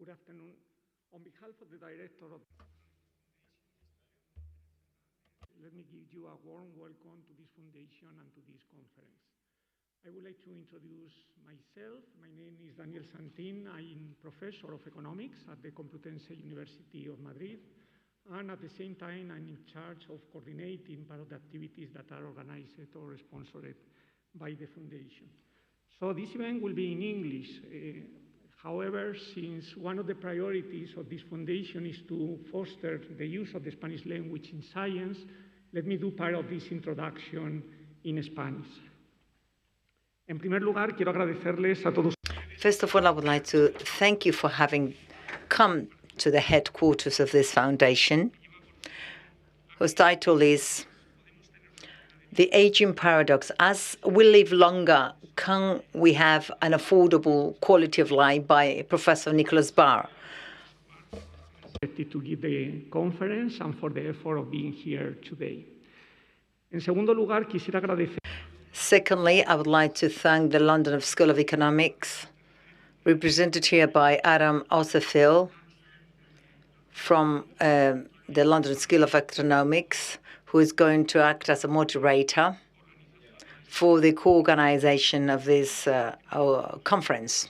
Good afternoon. On behalf of the director of... Let me give you a warm welcome to this foundation and to this conference. I would like to introduce myself. My name is Daniel Santin. I'm professor of economics at the Complutense University of Madrid. And at the same time, I'm in charge of coordinating part of the activities that are organized or sponsored by the foundation. So this event will be in English. However, since one of the priorities of this foundation is to foster the use of the Spanish language in science, let me do part of this introduction in Spanish. En primer lugar, quiero agradecerles a todos. First of all, I would like to thank you for having come to the headquarters of this foundation, whose title is The Aging Paradox. As we live longer, can we have an affordable quality of life, by Professor Nicholas Barr. To give the conference and for the effort of being here today. En segundo lugar, quisiera agradecer. Secondly, I would like to thank the London School of Economics, represented here by Adam Ossefil from the London School of Economics, who is going to act as a moderator for the co-organization of this conference.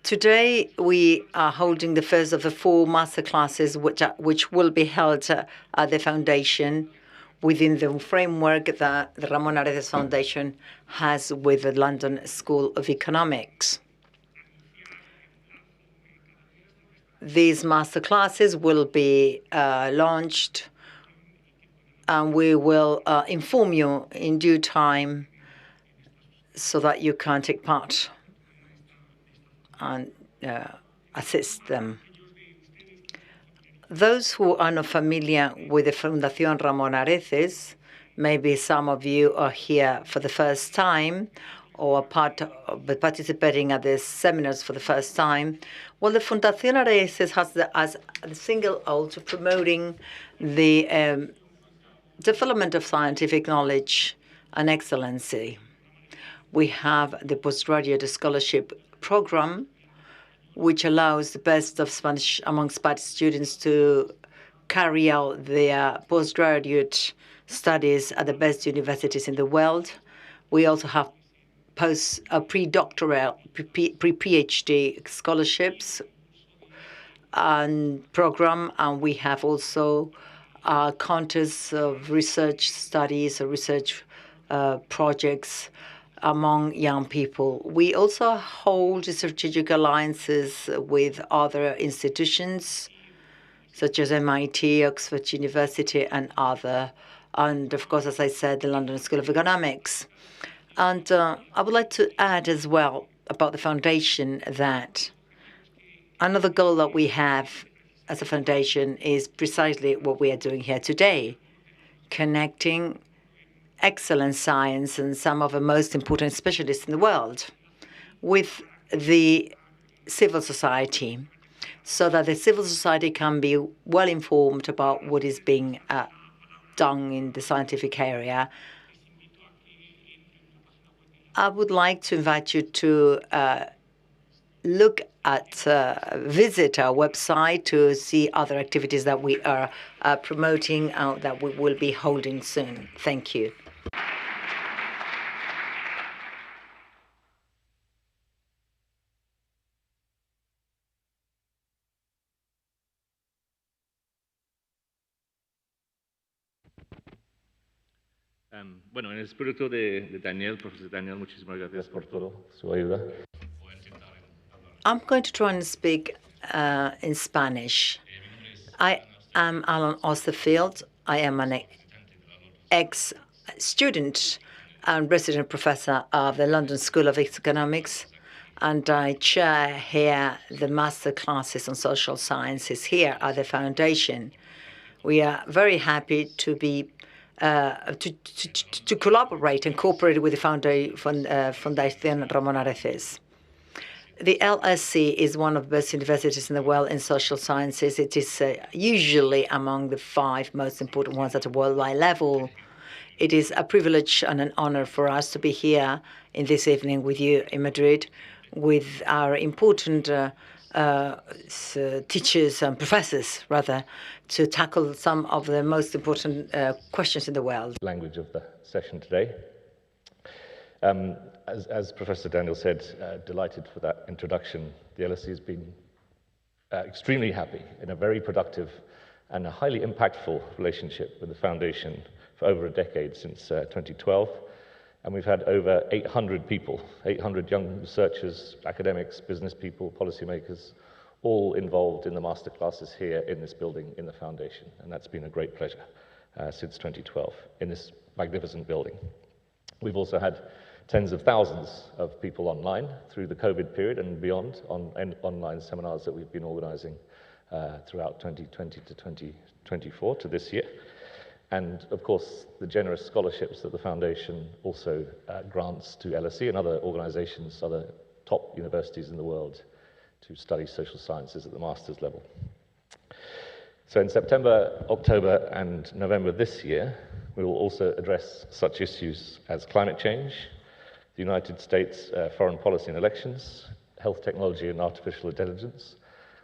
Today, we are holding the first of the 4 master classes, which will be held at the foundation within the framework that the Ramón Areces Foundation has with the London School of Economics. These master classes will be launched, and we will inform you in due time so that you can take part and assist them. Those who are not familiar with the Fundación Ramón Areces, maybe some of you are here for the first time or participating at the seminars for the first time. Well, the Fundación Areces has as the single goal to promoting the development of scientific knowledge and excellency. We have the postgraduate scholarship program, which allows the best of Spanish among Spanish students to carry out their postgraduate studies at the best universities in the world. We also have pre-doctoral, pre-PhD scholarships and program, and we have also contests of research studies or research projects among young people. We also hold strategic alliances with other institutions, such as MIT, Oxford University, and other. And of course, as I said, the London School of Economics. And I would like to add as well about the foundation that another goal that we have as a foundation is precisely what we are doing here today, connecting excellent science and some of the most important specialists in the world with the civil society, so that the civil society can be well informed about what is being done in the scientific area. I would like to invite you to visit our website to see other activities that we are promoting that we will be holding soon. Thank you. Bueno, en el espíritu de Daniel, profesor Daniel, muchísimas gracias por todo su ayuda. I'm going to try and speak in Spanish. I am Alan Osterfield. I am an ex-student and resident professor of the London School of Economics, and I chair here the master classes on social sciences here at the foundation. We are very happy to be to collaborate and cooperate with the Fundación Ramón Areces. The LSE is one of the best universities in the world in social sciences. It is usually among the 5 most important ones at a worldwide level. It is a privilege and an honor for us to be here in this evening with you in Madrid. with our important teachers and professors, rather, to tackle some of the most important questions in the world. Language of the session today. As Professor Daniel said, delighted for that introduction. The LSE has been extremely happy in a very productive and a highly impactful relationship with the Foundation for over a decade, since 2012. And we've had over 800 people, 800 young researchers, academics, business people, policymakers, all involved in the masterclasses here in this building in the Foundation. And that's been a great pleasure since 2012 in this magnificent building. We've also had tens of thousands of people online through the COVID period and beyond on online seminars that we've been organizing throughout 2020 to 2024 to this year. And of course, the generous scholarships that the Foundation also grants to LSE and other organizations, other top universities in the world to study social sciences at the master's level. So in September, October, and November this year, we will also address such issues as climate change, the United States foreign policy and elections, health technology and artificial intelligence,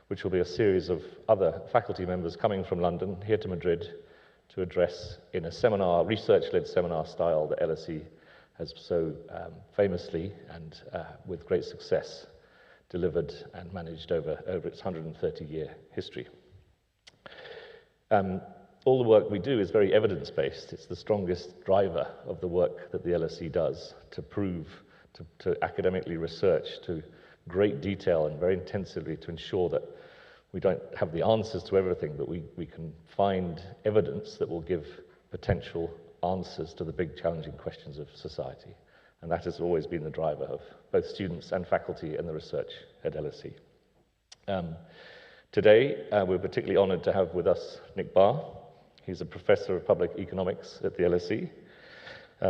which will be a series of other faculty members coming from London here to Madrid to address in a seminar, research-led seminar style that LSE has so famously and with great success delivered and managed over its 130-year history. All the work we do is very evidence-based. It's the strongest driver of the work that the LSE does to prove, to academically research, to great detail and very intensively to ensure that we don't have the answers to everything, but we can find evidence that will give potential answers to the big challenging questions of society. And that has always been the driver of both students and faculty and the research at LSE. Today, we're particularly honored to have with us Nick Barr. He's a professor of public economics at the LSE.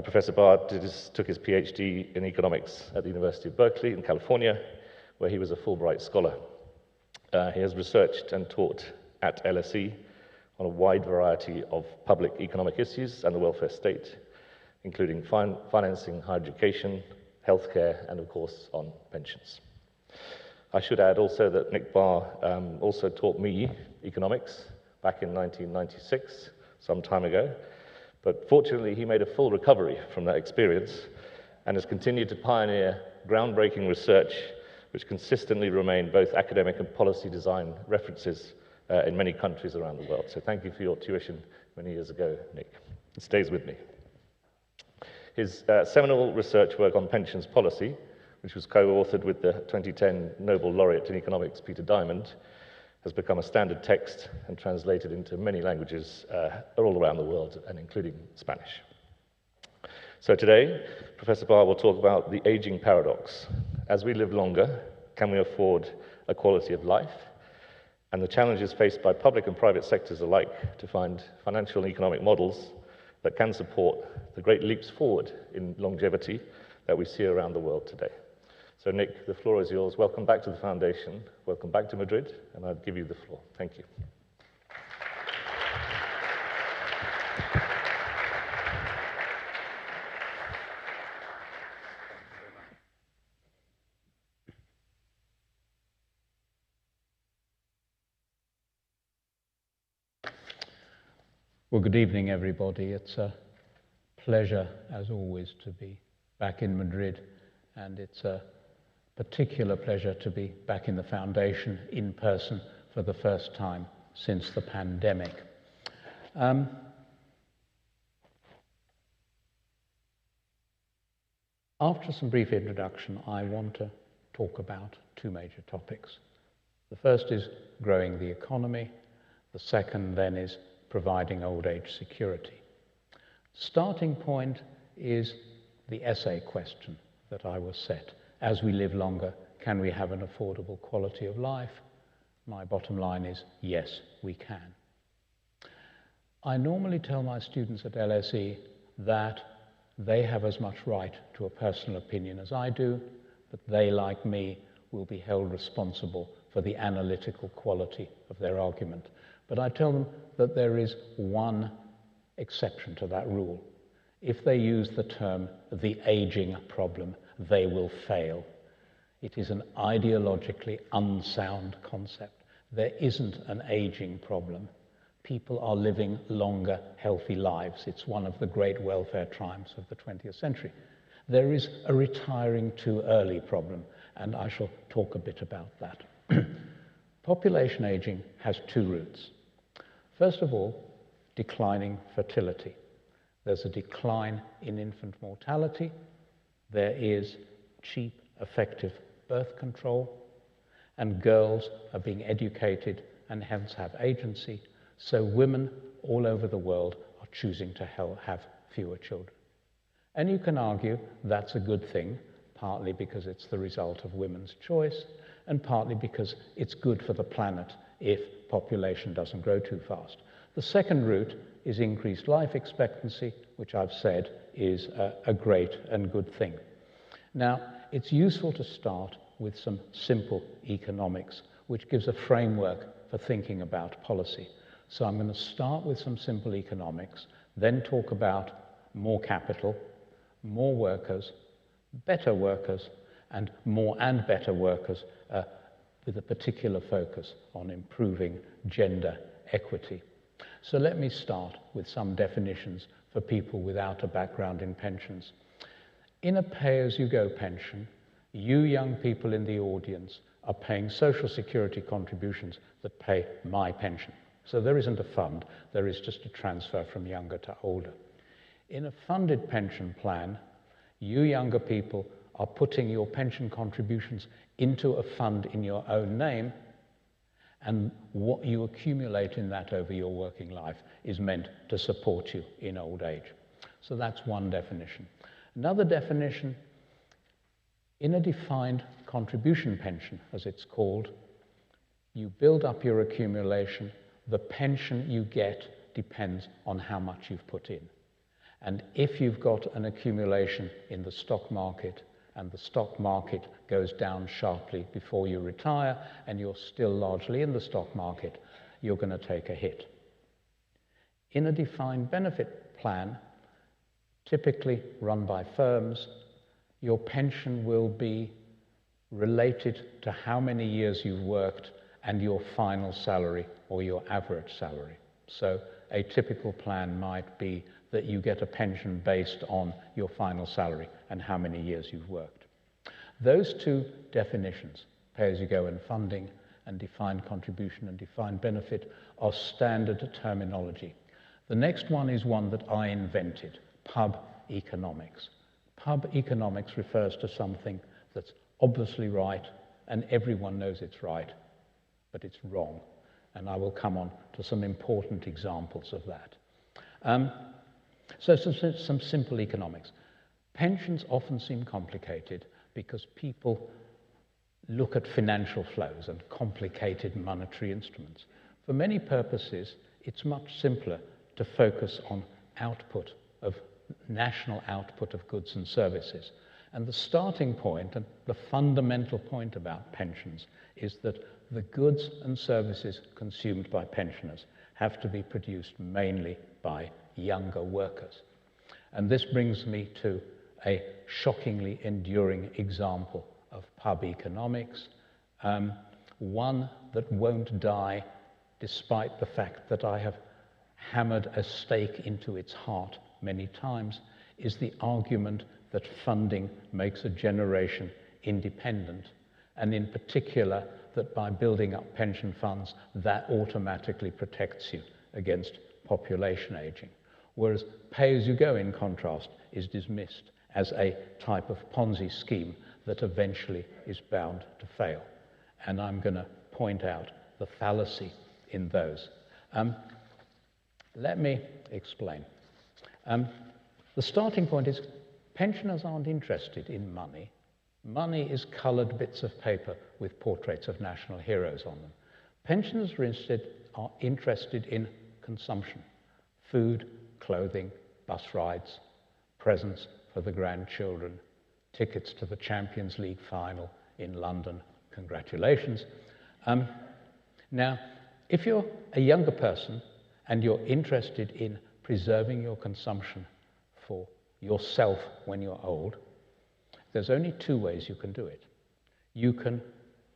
Professor Barr took his PhD in economics at the University of Berkeley in California, where he was a Fulbright scholar. He has researched and taught at LSE on a wide variety of public economic issues and the welfare state, including financing higher education, healthcare, and of course on pensions. I should add also that Nick Barr also taught me economics back in 1996, some time ago, but fortunately he made a full recovery from that experience and has continued to pioneer groundbreaking research which consistently remain both academic and policy design references in many countries around the world. So thank you for your tuition many years ago, Nick. It stays with me. His seminal research work on pensions policy, which was co-authored with the 2010 Nobel laureate in economics, Peter Diamond, has become a standard text and translated into many languages all around the world, and including Spanish. So today, Professor Barr will talk about the aging paradox. As we live longer, can we afford a quality of life? And the challenges faced by public and private sectors alike to find financial and economic models that can support the great leaps forward in longevity that we see around the world today. So Nick, the floor is yours. Welcome back to the Foundation. Welcome back to Madrid, and I'll give you the floor. Thank you. Well, good evening, everybody. It's a pleasure, as always, to be back in Madrid, and it's a particular pleasure to be back in the Foundation in person for the first time since the pandemic. After some brief introduction, I want to talk about two major topics. The first is growing the economy. The second, then, is providing old age security. Starting point is the essay question that I was set. As we live longer, can we have an affordable quality of life? My bottom line is yes, we can. I normally tell my students at LSE that they have as much right to a personal opinion as I do, but they, like me, will be held responsible for the analytical quality of their argument. But I tell them that there is one exception to that rule. If they use the term the aging problem, they will fail. It is an ideologically unsound concept. There isn't an aging problem. People are living longer, healthy lives. It's one of the great welfare triumphs of the 20th century. There is a retiring too early problem, and I shall talk a bit about that. Population aging has two roots. First of all, declining fertility. There's a decline in infant mortality. There is cheap, effective birth control, and girls are being educated and hence have agency. So women all over the world are choosing to have fewer children. And you can argue that's a good thing, partly because it's the result of women's choice, and partly because it's good for the planet if population doesn't grow too fast. The second route is increased life expectancy, which I've said is a great and good thing. Now, it's useful to start with some simple economics, which gives a framework for thinking about policy. So I'm going to start with some simple economics, then talk about more capital, more workers, and more and better workers with a particular focus on improving gender equity. So let me start with some definitions for people without a background in pensions. In a pay-as-you-go pension, you young people in the audience are paying social security contributions that pay my pension. So there isn't a fund, there is just a transfer from younger to older. In a funded pension plan, you younger people are putting your pension contributions into a fund in your own name, and what you accumulate in that over your working life is meant to support you in old age. So that's one definition. Another definition, in a defined contribution pension, as it's called, you build up your accumulation. The pension you get depends on how much you've put in. And if you've got an accumulation in the stock market and the stock market goes down sharply before you retire and you're still largely in the stock market, you're going to take a hit. In a defined benefit plan, typically run by firms, your pension will be related to how many years you've worked and your final salary or your average salary. So a typical plan might be that you get a pension based on your final salary and how many years you've worked. Those two definitions, pay-as-you-go and funding, and defined contribution and defined benefit, are standard terminology. The next one is one that I invented, pub economics. Pub economics refers to something that's obviously right and everyone knows it's right, but it's wrong. And I will come on to some important examples of that. So some simple economics. Pensions often seem complicated because people look at financial flows and complicated monetary instruments. For many purposes, it's much simpler to focus on output of national output of goods and services. And the starting point and the fundamental point about pensions is that the goods and services consumed by pensioners have to be produced mainly by younger workers. And this brings me to a shockingly enduring example of pub economics, one that won't die despite the fact that I have hammered a stake into its heart many times, is the argument that funding makes a generation independent, and in particular that by building up pension funds, that automatically protects you against population aging. Whereas pay-as-you-go, in contrast, is dismissed as a type of Ponzi scheme that eventually is bound to fail. And I'm going to point out the fallacy in those. Let me explain. The starting point is pensioners aren't interested in money. Money is coloured bits of paper with portraits of national heroes on them. Pensioners are interested in consumption, food, clothing, bus rides, presents for the grandchildren, tickets to the Champions League final in London. Congratulations. Now, if you're a younger person and you're interested in preserving your consumption for yourself when you're old, there's only two ways you can do it. You can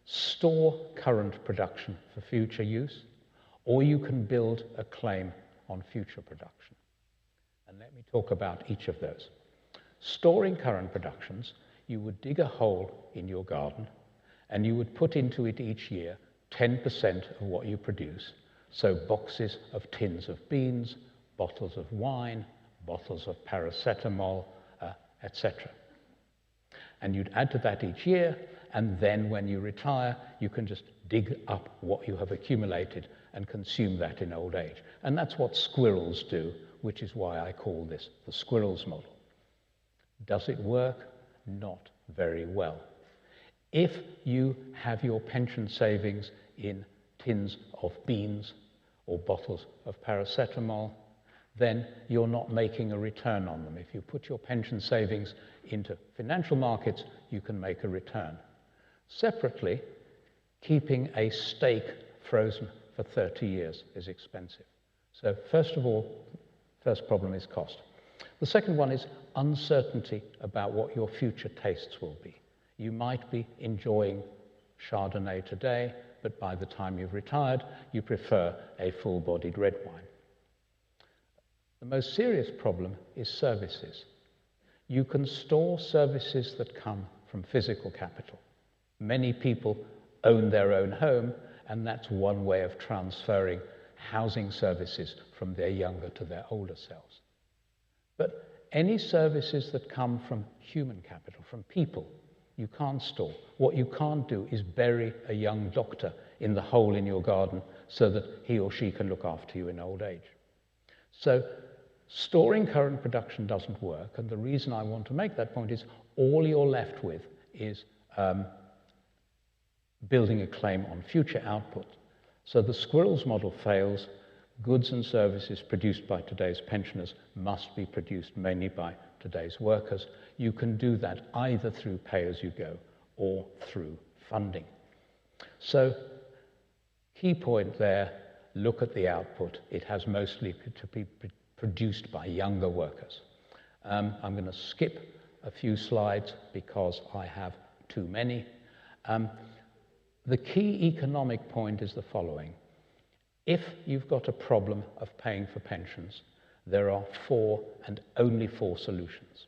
store current production for future use, or you can build a claim on future production. And let me talk about each of those. Storing current productions, you would dig a hole in your garden and you would put into it each year 10% of what you produce. So boxes of tins of beans, bottles of wine, bottles of paracetamol, etc. And you'd add to that each year, and then when you retire, you can just dig up what you have accumulated and consume that in old age. And that's what squirrels do, which is why I call this the squirrel's model. Does it work? Not very well. If you have your pension savings in tins of beans or bottles of paracetamol, then you're not making a return on them. If you put your pension savings into financial markets, you can make a return. Separately, keeping a steak frozen for 30 years is expensive. So first of all, first problem is cost. The second one is uncertainty about what your future tastes will be. You might be enjoying Chardonnay today, but by the time you've retired, you prefer a full-bodied red wine. The most serious problem is services. You can store services that come from physical capital. Many people own their own home, and that's one way of transferring housing services from their younger to their older selves. But any services that come from human capital, from people, you can't store. What you can't do is bury a young doctor in the hole in your garden so that he or she can look after you in old age. So storing current production doesn't work, and the reason I want to make that point is all you're left with is building a claim on future output. So the squirrel's model fails. Goods and services produced by today's pensioners must be produced mainly by today's workers. You can do that either through pay-as-you-go or through funding. So, key point there, look at the output. It has mostly to be produced by younger workers. I'm going to skip a few slides because I have too many. The key economic point is the following. If you've got a problem of paying for pensions, there are 4 and only 4 solutions.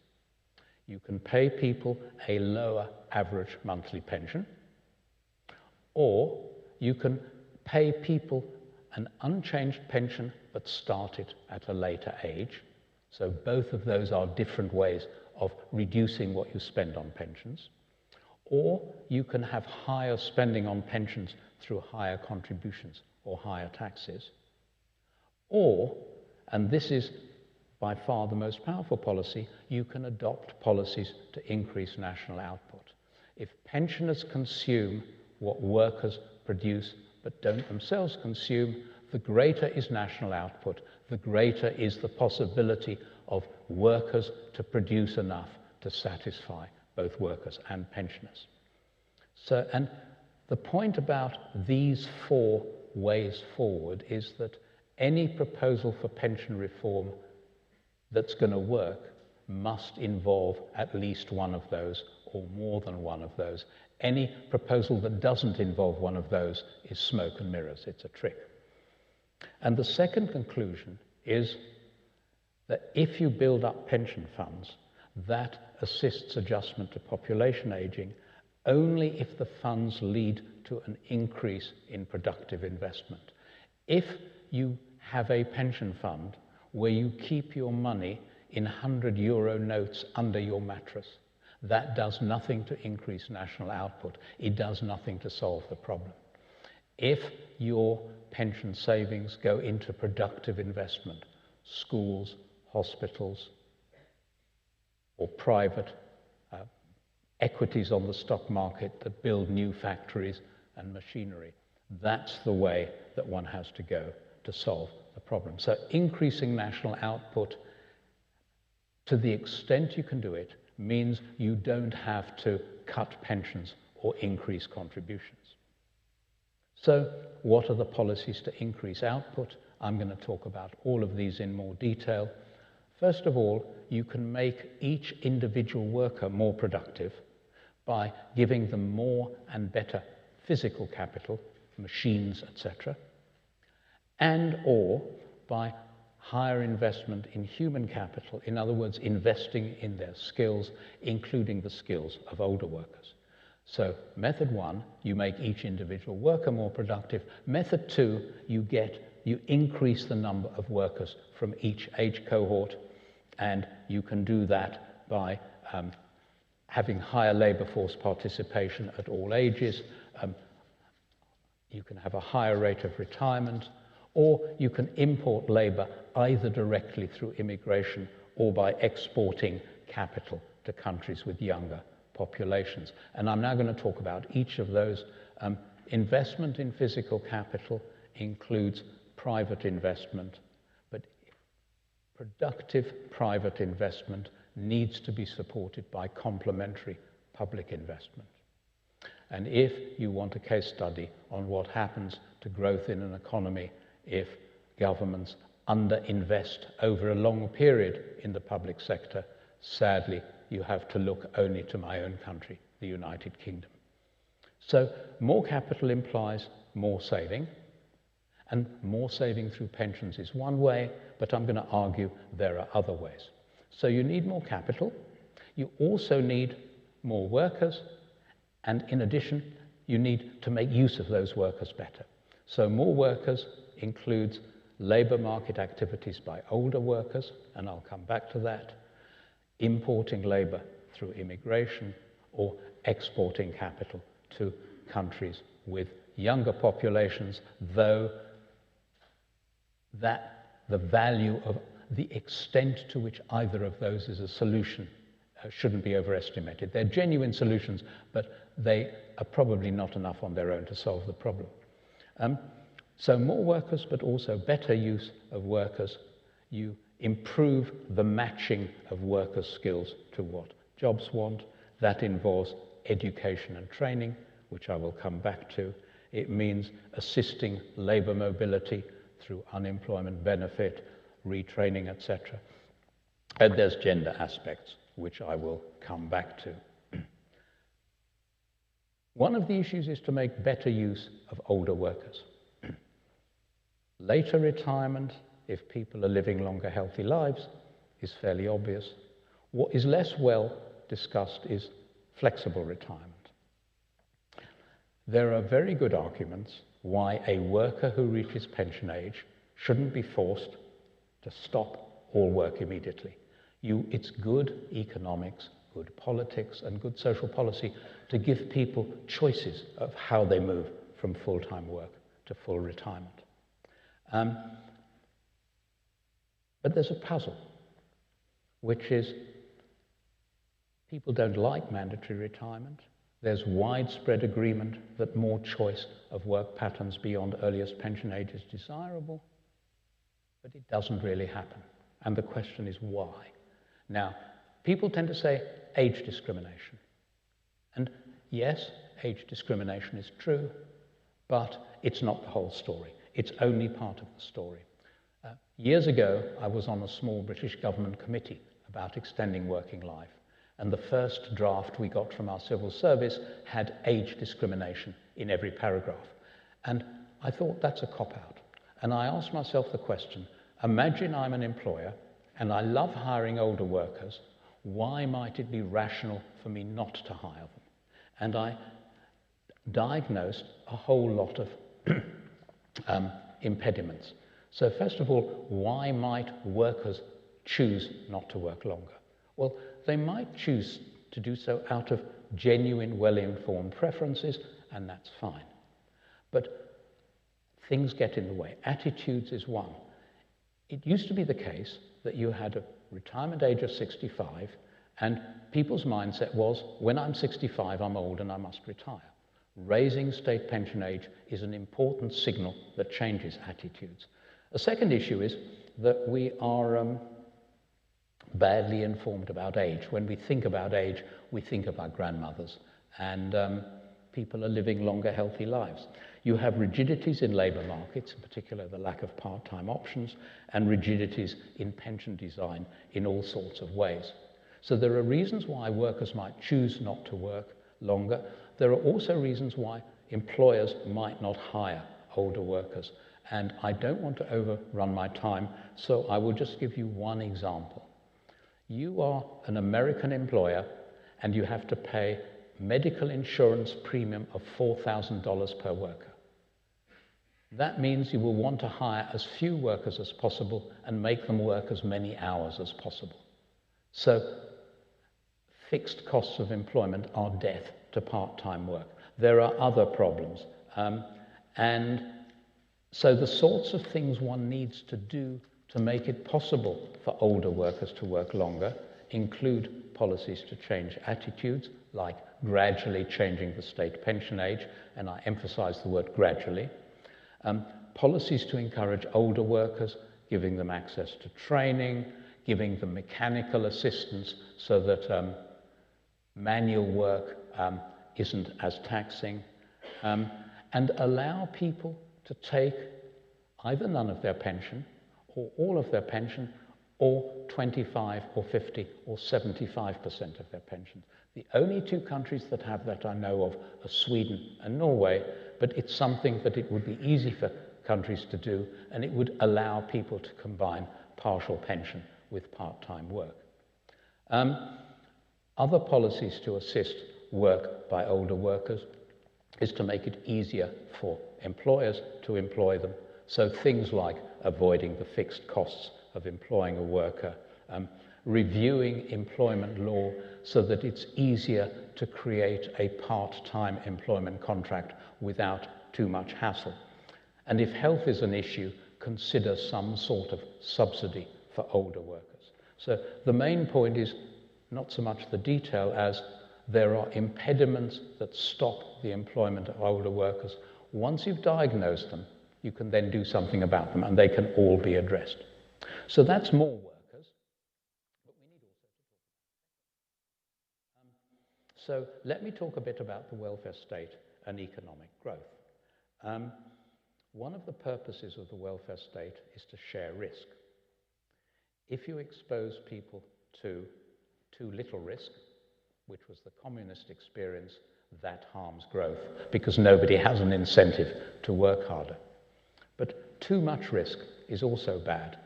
You can pay people a lower average monthly pension, or you can pay people an unchanged pension but start it at a later age. So both of those are different ways of reducing what you spend on pensions. Or you can have higher spending on pensions through higher contributions or higher taxes. Or, and this is by far the most powerful policy, you can adopt policies to increase national output. If pensioners consume what workers produce but don't themselves consume, the greater is national output, the greater is the possibility of workers to produce enough to satisfy both workers and pensioners. So, and the point about these 4 ways forward is that any proposal for pension reform that's going to work must involve at least one of those or more than one of those. Any proposal that doesn't involve one of those is smoke and mirrors. It's a trick. And the second conclusion is that if you build up pension funds, that assists adjustment to population aging only if the funds lead to an increase in productive investment. If you have a pension fund where you keep your money in 100-euro notes under your mattress, that does nothing to increase national output. It does nothing to solve the problem. If your pension savings go into productive investment, schools, hospitals, or private equities on the stock market that build new factories and machinery, that's the way that one has to go to solve the problem. So increasing national output to the extent you can do it means you don't have to cut pensions or increase contributions. So what are the policies to increase output? I'm going to talk about all of these in more detail. First of all, you can make each individual worker more productive by giving them more and better physical capital, machines, etc., and or by higher investment in human capital, in other words, investing in their skills, including the skills of older workers. So method one, you make each individual worker more productive. Method two, you increase the number of workers from each age cohort, and you can do that by having higher labor force participation at all ages. You can have a higher rate of retirement, or you can import labor either directly through immigration or by exporting capital to countries with younger populations. And I'm now going to talk about each of those. Investment in physical capital includes private investment, but productive private investment needs to be supported by complementary public investment. And if you want a case study on what happens to growth in an economy if governments underinvest over a long period in the public sector, sadly, you have to look only to my own country, the United Kingdom. So more capital implies more saving, and more saving through pensions is one way, but I'm going to argue there are other ways. So you need more capital, you also need more workers, and in addition, you need to make use of those workers better. So more workers includes labor market activities by older workers, and I'll come back to that, importing labor through immigration, or exporting capital to countries with younger populations, though that the value of the extent to which either of those is a solution shouldn't be overestimated. They're genuine solutions, but they are probably not enough on their own to solve the problem. So more workers, but also better use of workers. You improve the matching of workers' skills to what jobs want. That involves education and training, which I will come back to. It means assisting labor mobility through unemployment benefit, retraining, etc. And there's gender aspects, which I will come back to. One of the issues is to make better use of older workers. Later retirement, if people are living longer, healthy lives, is fairly obvious. What is less well discussed is flexible retirement. There are very good arguments why a worker who reaches pension age shouldn't be forced to stop all work immediately. It's good economics, good politics, and good social policy to give people choices of how they move from full-time work to full retirement. But there's a puzzle, which is people don't like mandatory retirement. There's widespread agreement that more choice of work patterns beyond earliest pension age is desirable, but it doesn't really happen. And the question is why? Now, people tend to say age discrimination. And yes, age discrimination is true, but it's not the whole story. It's only part of the story. Years ago, I was on a small British government committee about extending working life. And the first draft we got from our civil service had age discrimination in every paragraph. And I thought, that's a cop-out. And I asked myself the question, imagine I'm an employer and I love hiring older workers. Why might it be rational for me not to hire them? And I diagnosed a whole lot of impediments. So first of all, why might workers choose not to work longer? Well, they might choose to do so out of genuine, well-informed preferences, and that's fine. But things get in the way. Attitudes is one. It used to be the case that you had a retirement age of 65, and people's mindset was, when I'm 65, I'm old and I must retire. Raising state pension age is an important signal that changes attitudes. A second issue is that we are badly informed about age. When we think about age, we think of our grandmothers, and people are living longer, healthy lives. You have rigidities in labour markets, in particular the lack of part-time options, and rigidities in pension design in all sorts of ways. So there are reasons why workers might choose not to work, longer. There are also reasons why employers might not hire older workers. And I don't want to overrun my time, so I will just give you one example. You are an American employer and you have to pay medical insurance premium of $4,000 per worker. That means you will want to hire as few workers as possible and make them work as many hours as possible. So fixed costs of employment are death to part-time work. There are other problems. And so the sorts of things one needs to do to make it possible for older workers to work longer include policies to change attitudes, like gradually changing the state pension age, and I emphasize the word gradually. Policies to encourage older workers, giving them access to training, giving them mechanical assistance so that manual work isn't as taxing, and allow people to take either none of their pension or all of their pension or 25 or 50 or 75% of their pensions. The only two countries that have that I know of are Sweden and Norway, but it's something that it would be easy for countries to do, and it would allow people to combine partial pension with part-time work. Other policies to assist work by older workers is to make it easier for employers to employ them. So things like avoiding the fixed costs of employing a worker, reviewing employment law so that it's easier to create a part-time employment contract without too much hassle. And if health is an issue, consider some sort of subsidy for older workers. So the main point is not so much the detail as there are impediments that stop the employment of older workers. Once you've diagnosed them, you can then do something about them, and they can all be addressed. So that's more workers, but we need also to talk about. So let me talk a bit about the welfare state and economic growth. One of the purposes of the welfare state is to share risk. If you expose people to too little risk, which was the communist experience, that harms growth because nobody has an incentive to work harder. But too much risk is also bad.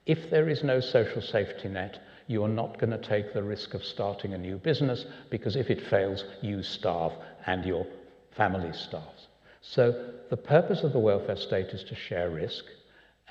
If there is no social safety net, you are not going to take the risk of starting a new business because if it fails, you starve and your family starves. So the purpose of the welfare state is to share risk,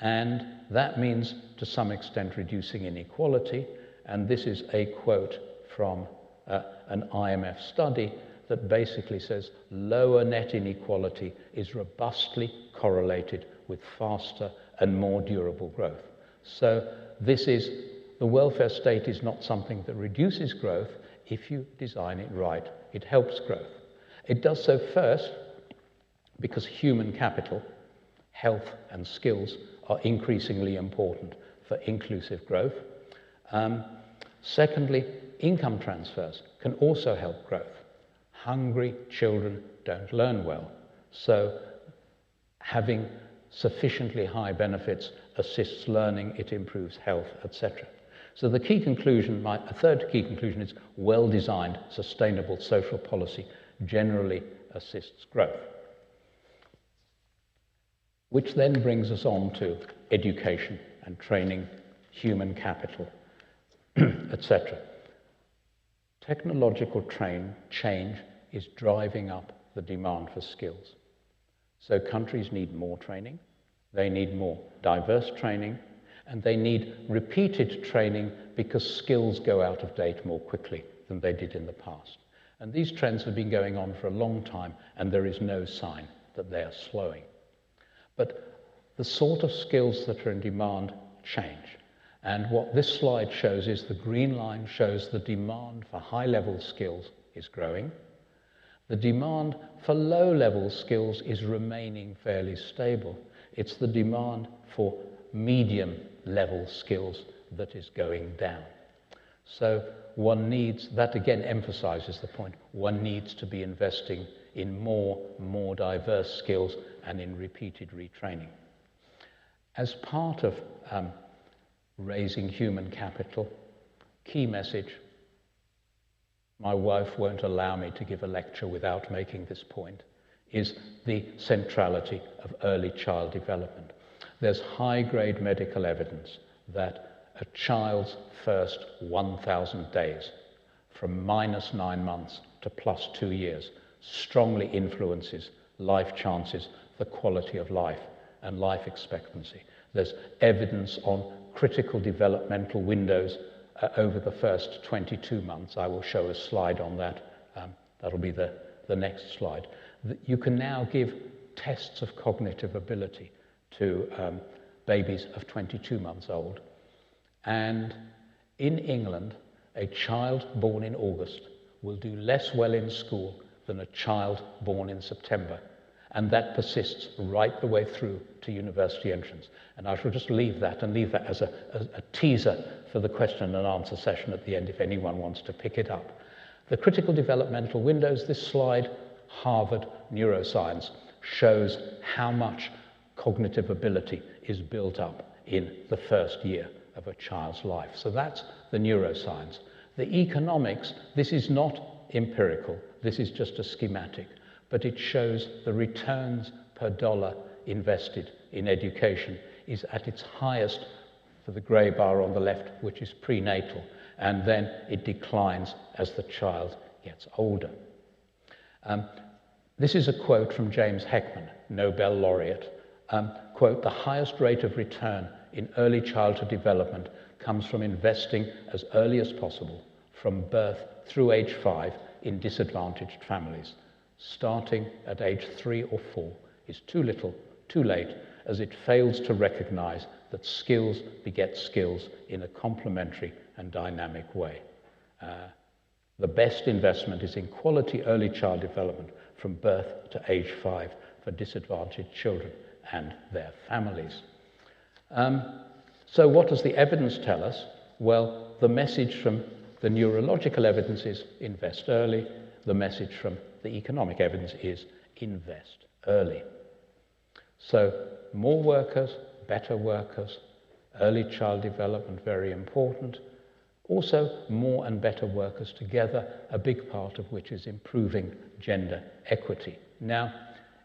and that means to some extent reducing inequality. And this is a quote from an IMF study that basically says lower net inequality is robustly correlated with faster and more durable growth. So the welfare state is not something that reduces growth. If you design it right, it helps growth. It does so first because human capital, health and skills are increasingly important for inclusive growth. Secondly, income transfers can also help growth. Hungry children don't learn well, so having sufficiently high benefits assists learning, it improves health, etc. So the key conclusion, a third key conclusion is well-designed, sustainable social policy generally assists growth. Which then brings us on to education and training, human capital, etc. Technological change is driving up the demand for skills. So countries need more training, they need more diverse training, and they need repeated training because skills go out of date more quickly than they did in the past. And these trends have been going on for a long time, and there is no sign that they are slowing. But the sort of skills that are in demand change. And what this slide shows is the green line shows the demand for high-level skills is growing. The demand for low-level skills is remaining fairly stable. It's the demand for medium-level skills that is going down. So one needs, that again emphasizes the point, one needs to be investing in more diverse skills and in repeated retraining. As part of raising human capital, key message, my wife won't allow me to give a lecture without making this point, is the centrality of early child development. There's high-grade medical evidence that a child's first 1,000 days, from -9 months to +2 years, strongly influences life chances, the quality of life, and life expectancy. There's evidence on critical developmental windows over the first 22 months. I will show a slide on that. That'll be the next slide. You can now give tests of cognitive ability to babies of 22 months old. And in England, a child born in August will do less well in school than a child born in September. And that persists right the way through to university entrance. And I shall just leave that as a teaser for the question and answer session at the end if anyone wants to pick it up. The critical developmental windows, this slide, Harvard Neuroscience, shows how much cognitive ability is built up in the first year of a child's life. So that's the neuroscience. The economics, this is not empirical, this is just a schematic, but it shows the returns per dollar invested in education is at its highest for the grey bar on the left, which is prenatal, and then it declines as the child gets older. This is a quote from James Heckman, Nobel laureate. Quote, "The highest rate of return in early childhood development comes from investing as early as possible, from birth through age 5 in disadvantaged families. Starting at age 3 or 4 is too little, too late, as it fails to recognize that skills beget skills in a complementary and dynamic way. The best investment is in quality early child development from birth to age 5 for disadvantaged children and their families." So what does the evidence tell us? Well, the message from the neurological evidence is invest early. The message from the economic evidence is invest early. So more workers, better workers, early child development, very important. Also, more and better workers together, a big part of which is improving gender equity. Now,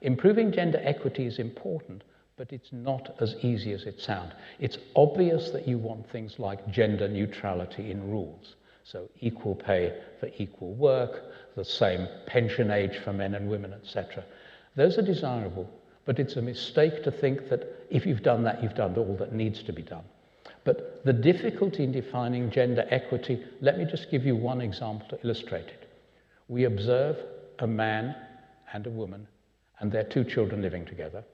improving gender equity is important, but it's not as easy as it sounds. It's obvious that you want things like gender neutrality in rules. So equal pay for equal work, the same pension age for men and women, etc. Those are desirable, but it's a mistake to think that if you've done that, you've done all that needs to be done. But the difficulty in defining gender equity, let me just give you one example to illustrate it. We observe a man and a woman and their 2 children living together.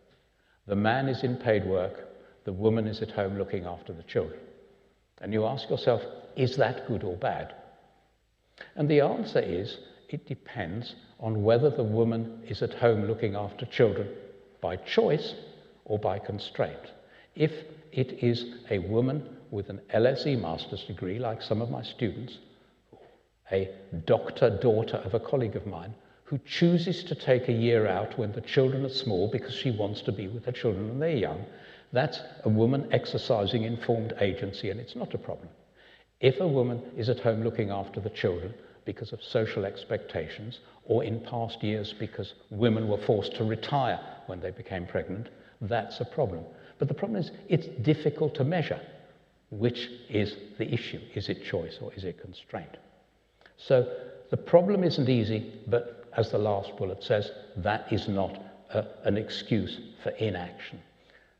The man is in paid work, the woman is at home looking after the children. And you ask yourself, is that good or bad? And the answer is, it depends on whether the woman is at home looking after children by choice or by constraint. If it is a woman with an LSE master's degree, like some of my students, a doctor daughter of a colleague of mine, who chooses to take a year out when the children are small because she wants to be with her children when they're young, that's a woman exercising informed agency, and it's not a problem. If a woman is at home looking after the children because of social expectations, or in past years because women were forced to retire when they became pregnant, that's a problem. But the problem is it's difficult to measure which is the issue. Is it choice or is it constraint? So the problem isn't easy, but as the last bullet says, that is not an excuse for inaction.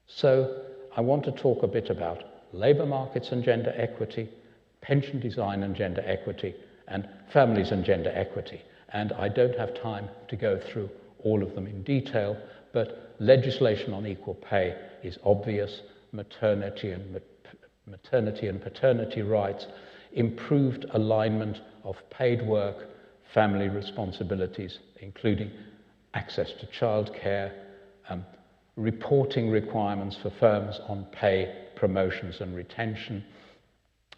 So I want to talk a bit about labour markets and gender equity, pension design and gender equity, and families and gender equity. And I don't have time to go through all of them in detail, but legislation on equal pay is obvious, maternity and paternity rights, improved alignment of paid work, family responsibilities, including access to childcare, reporting requirements for firms on pay, promotions and retention.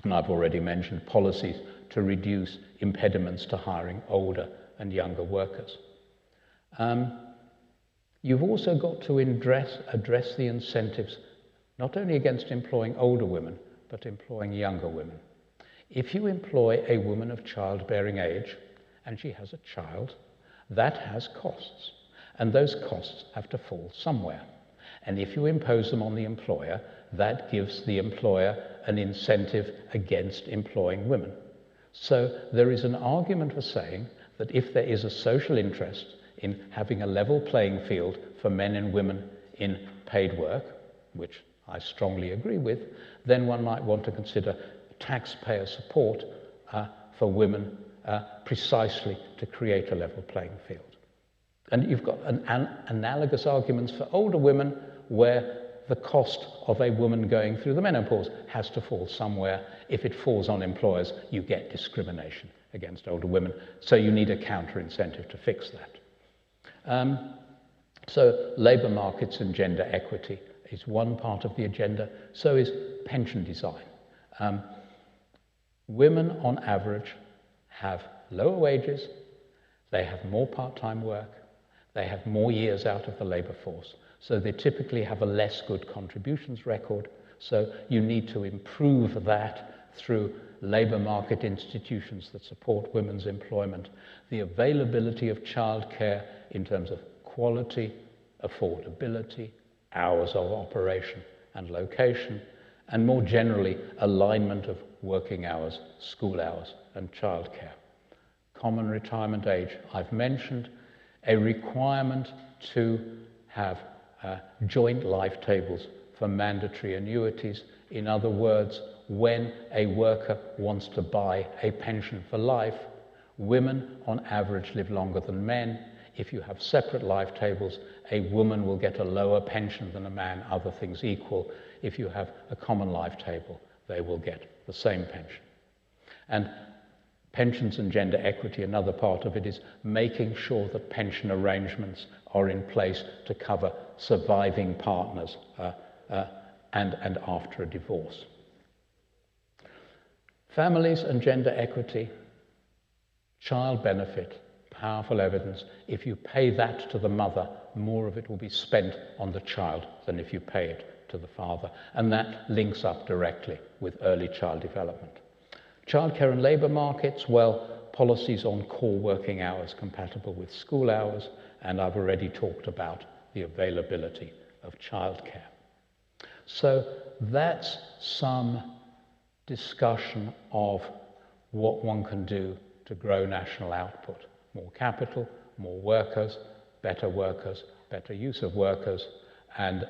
And I've already mentioned policies to reduce impediments to hiring older and younger workers. You've also got to address the incentives, not only against employing older women, but employing younger women. If you employ a woman of childbearing age, and she has a child, that has costs. And those costs have to fall somewhere. And if you impose them on the employer, that gives the employer an incentive against employing women. So there is an argument for saying that if there is a social interest in having a level playing field for men and women in paid work, which I strongly agree with, then one might want to consider taxpayer support for women precisely to create a level playing field. And you've got analogous arguments for older women where the cost of a woman going through the menopause has to fall somewhere. If it falls on employers, you get discrimination against older women. So you need a counter incentive to fix that. So labour markets and gender equity is one part of the agenda. So is pension design. Women on average have lower wages, they have more part-time work, they have more years out of the labour force. So they typically have a less good contributions record. So you need to improve that through labour market institutions that support women's employment, the availability of childcare in terms of quality, affordability, hours of operation and location, and more generally, alignment of working hours, school hours, and childcare. Common retirement age, I've mentioned, a requirement to have joint life tables for mandatory annuities. In other words, when a worker wants to buy a pension for life, women on average live longer than men. If you have separate life tables, a woman will get a lower pension than a man, other things equal. If you have a common life table, they will get the same pension. And pensions and gender equity, another part of it is making sure that pension arrangements are in place to cover surviving partners and after a divorce. Families and gender equity, child benefit, powerful evidence. If you pay that to the mother, more of it will be spent on the child than if you pay it to the father. And that links up directly with early child development. Childcare and labour markets, well, policies on core working hours compatible with school hours, and I've already talked about the availability of childcare. So that's some discussion of what one can do to grow national output. More capital, more workers, better use of workers, and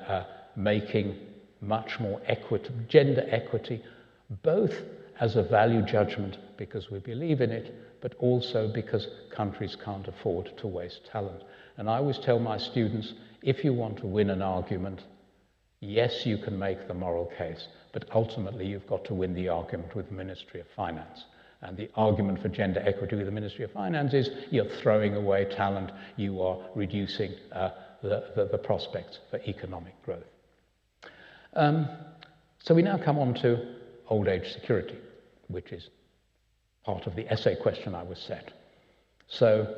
making much more gender equity, both as a value judgment because we believe in it, but also because countries can't afford to waste talent. And I always tell my students, if you want to win an argument, yes, you can make the moral case, but ultimately you've got to win the argument with the Ministry of Finance. And the argument for gender equity with the Ministry of Finance is you're throwing away talent, you are reducing the prospects for economic growth. So we now come on to old age security, which is part of the essay question I was set. So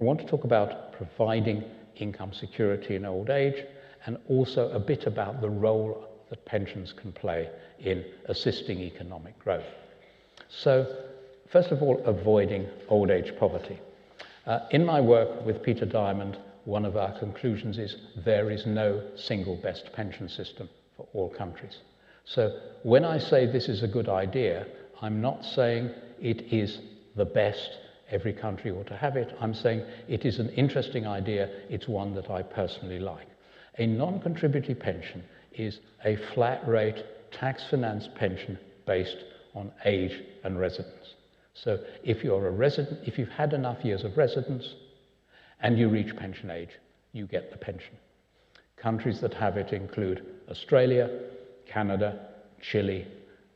I want to talk about providing income security in old age, and also a bit about the role that pensions can play in assisting economic growth. So, first of all, avoiding old age poverty. In my work with Peter Diamond, one of our conclusions is there is no single best pension system for all countries. So when I say this is a good idea, I'm not saying it is the best, every country ought to have it. I'm saying it is an interesting idea, it's one that I personally like. A non-contributory pension is a flat rate, tax-financed pension based on age and residence. So if you're a resident, if you've had enough years of residence and you reach pension age, you get the pension. Countries that have it include Australia, Canada, Chile,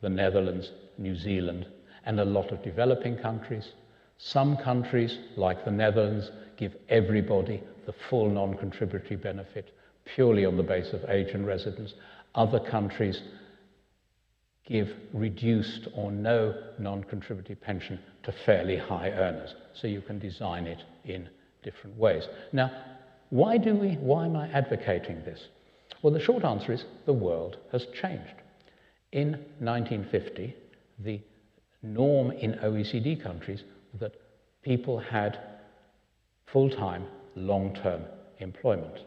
the Netherlands, New Zealand, and a lot of developing countries. Some countries, like the Netherlands, give everybody the full non-contributory benefit purely on the basis of age and residence. Other countries give reduced or no non-contributory pension to fairly high earners. So you can design it in different ways. Now, why am I advocating this? Well, the short answer is the world has changed. In 1950, the norm in OECD countries that people had full-time, long-term employment.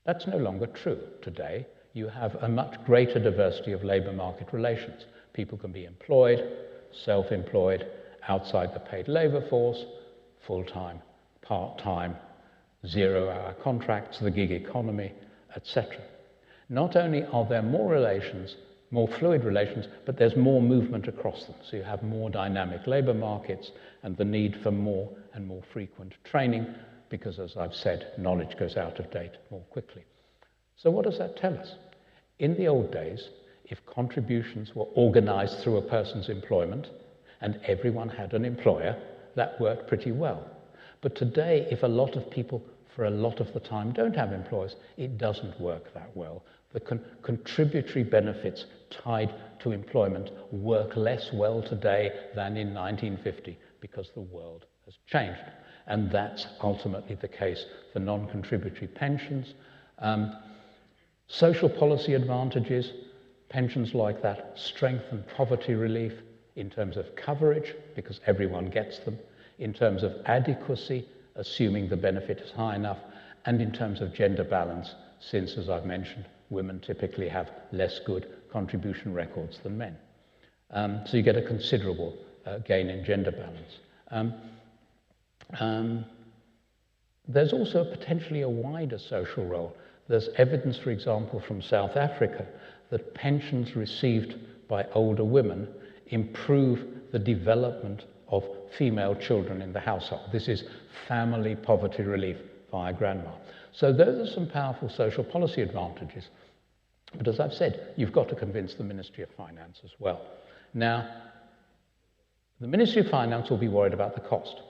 That's no longer true today. You have a much greater diversity of labour market relations. People can be employed, self-employed, outside the paid labour force, full-time, part-time, zero-hour contracts, the gig economy, etc. Not only are there more relations, more fluid relations, but there's more movement across them. So you have more dynamic labour markets and the need for more and more frequent training because, as I've said, knowledge goes out of date more quickly. So what does that tell us? In the old days, if contributions were organised through a person's employment and everyone had an employer, that worked pretty well. But today, if a lot of people for a lot of the time don't have employers, it doesn't work that well. The contributory benefits tied to employment work less well today than in 1950 because the world has changed. And that's ultimately the case for non-contributory pensions. Social policy advantages, pensions like that strengthen poverty relief in terms of coverage, because everyone gets them, in terms of adequacy, assuming the benefit is high enough, and in terms of gender balance, since, as I've mentioned, women typically have less good contribution records than men. So you get a considerable gain in gender balance. There's also potentially a wider social role. There's evidence, for example, from South Africa that pensions received by older women improve the development of female children in the household. This is family poverty relief via grandma. So those are some powerful social policy advantages. But as I've said, you've got to convince the Ministry of Finance as well. Now, the Ministry of Finance will be worried about the cost.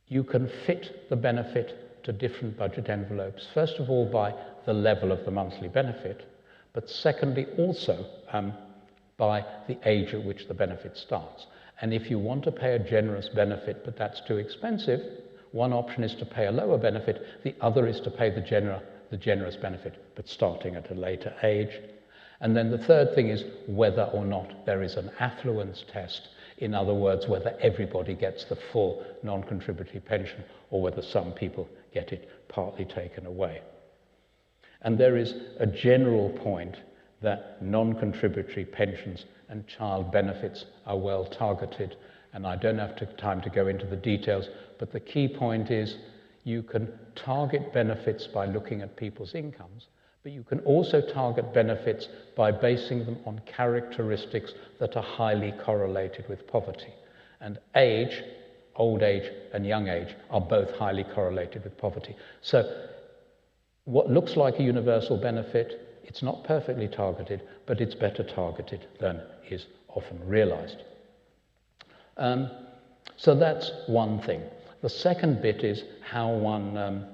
You can fit the benefit to different budget envelopes, first of all by the level of the monthly benefit, but secondly also by the age at which the benefit starts. And if you want to pay a generous benefit, but that's too expensive, one option is to pay a lower benefit, the other is to pay the generous benefit, but starting at a later age. And then the third thing is whether or not there is an affluence test. In other words, whether everybody gets the full non-contributory pension or whether some people get it partly taken away. And there is a general point that non-contributory pensions and child benefits are well targeted. And I don't have time to go into the details, but the key point is you can target benefits by looking at people's incomes, but you can also target benefits by basing them on characteristics that are highly correlated with poverty. And age, old age and young age, are both highly correlated with poverty. So what looks like a universal benefit, it's not perfectly targeted, but it's better targeted than is often realized. So that's one thing. The second bit is how one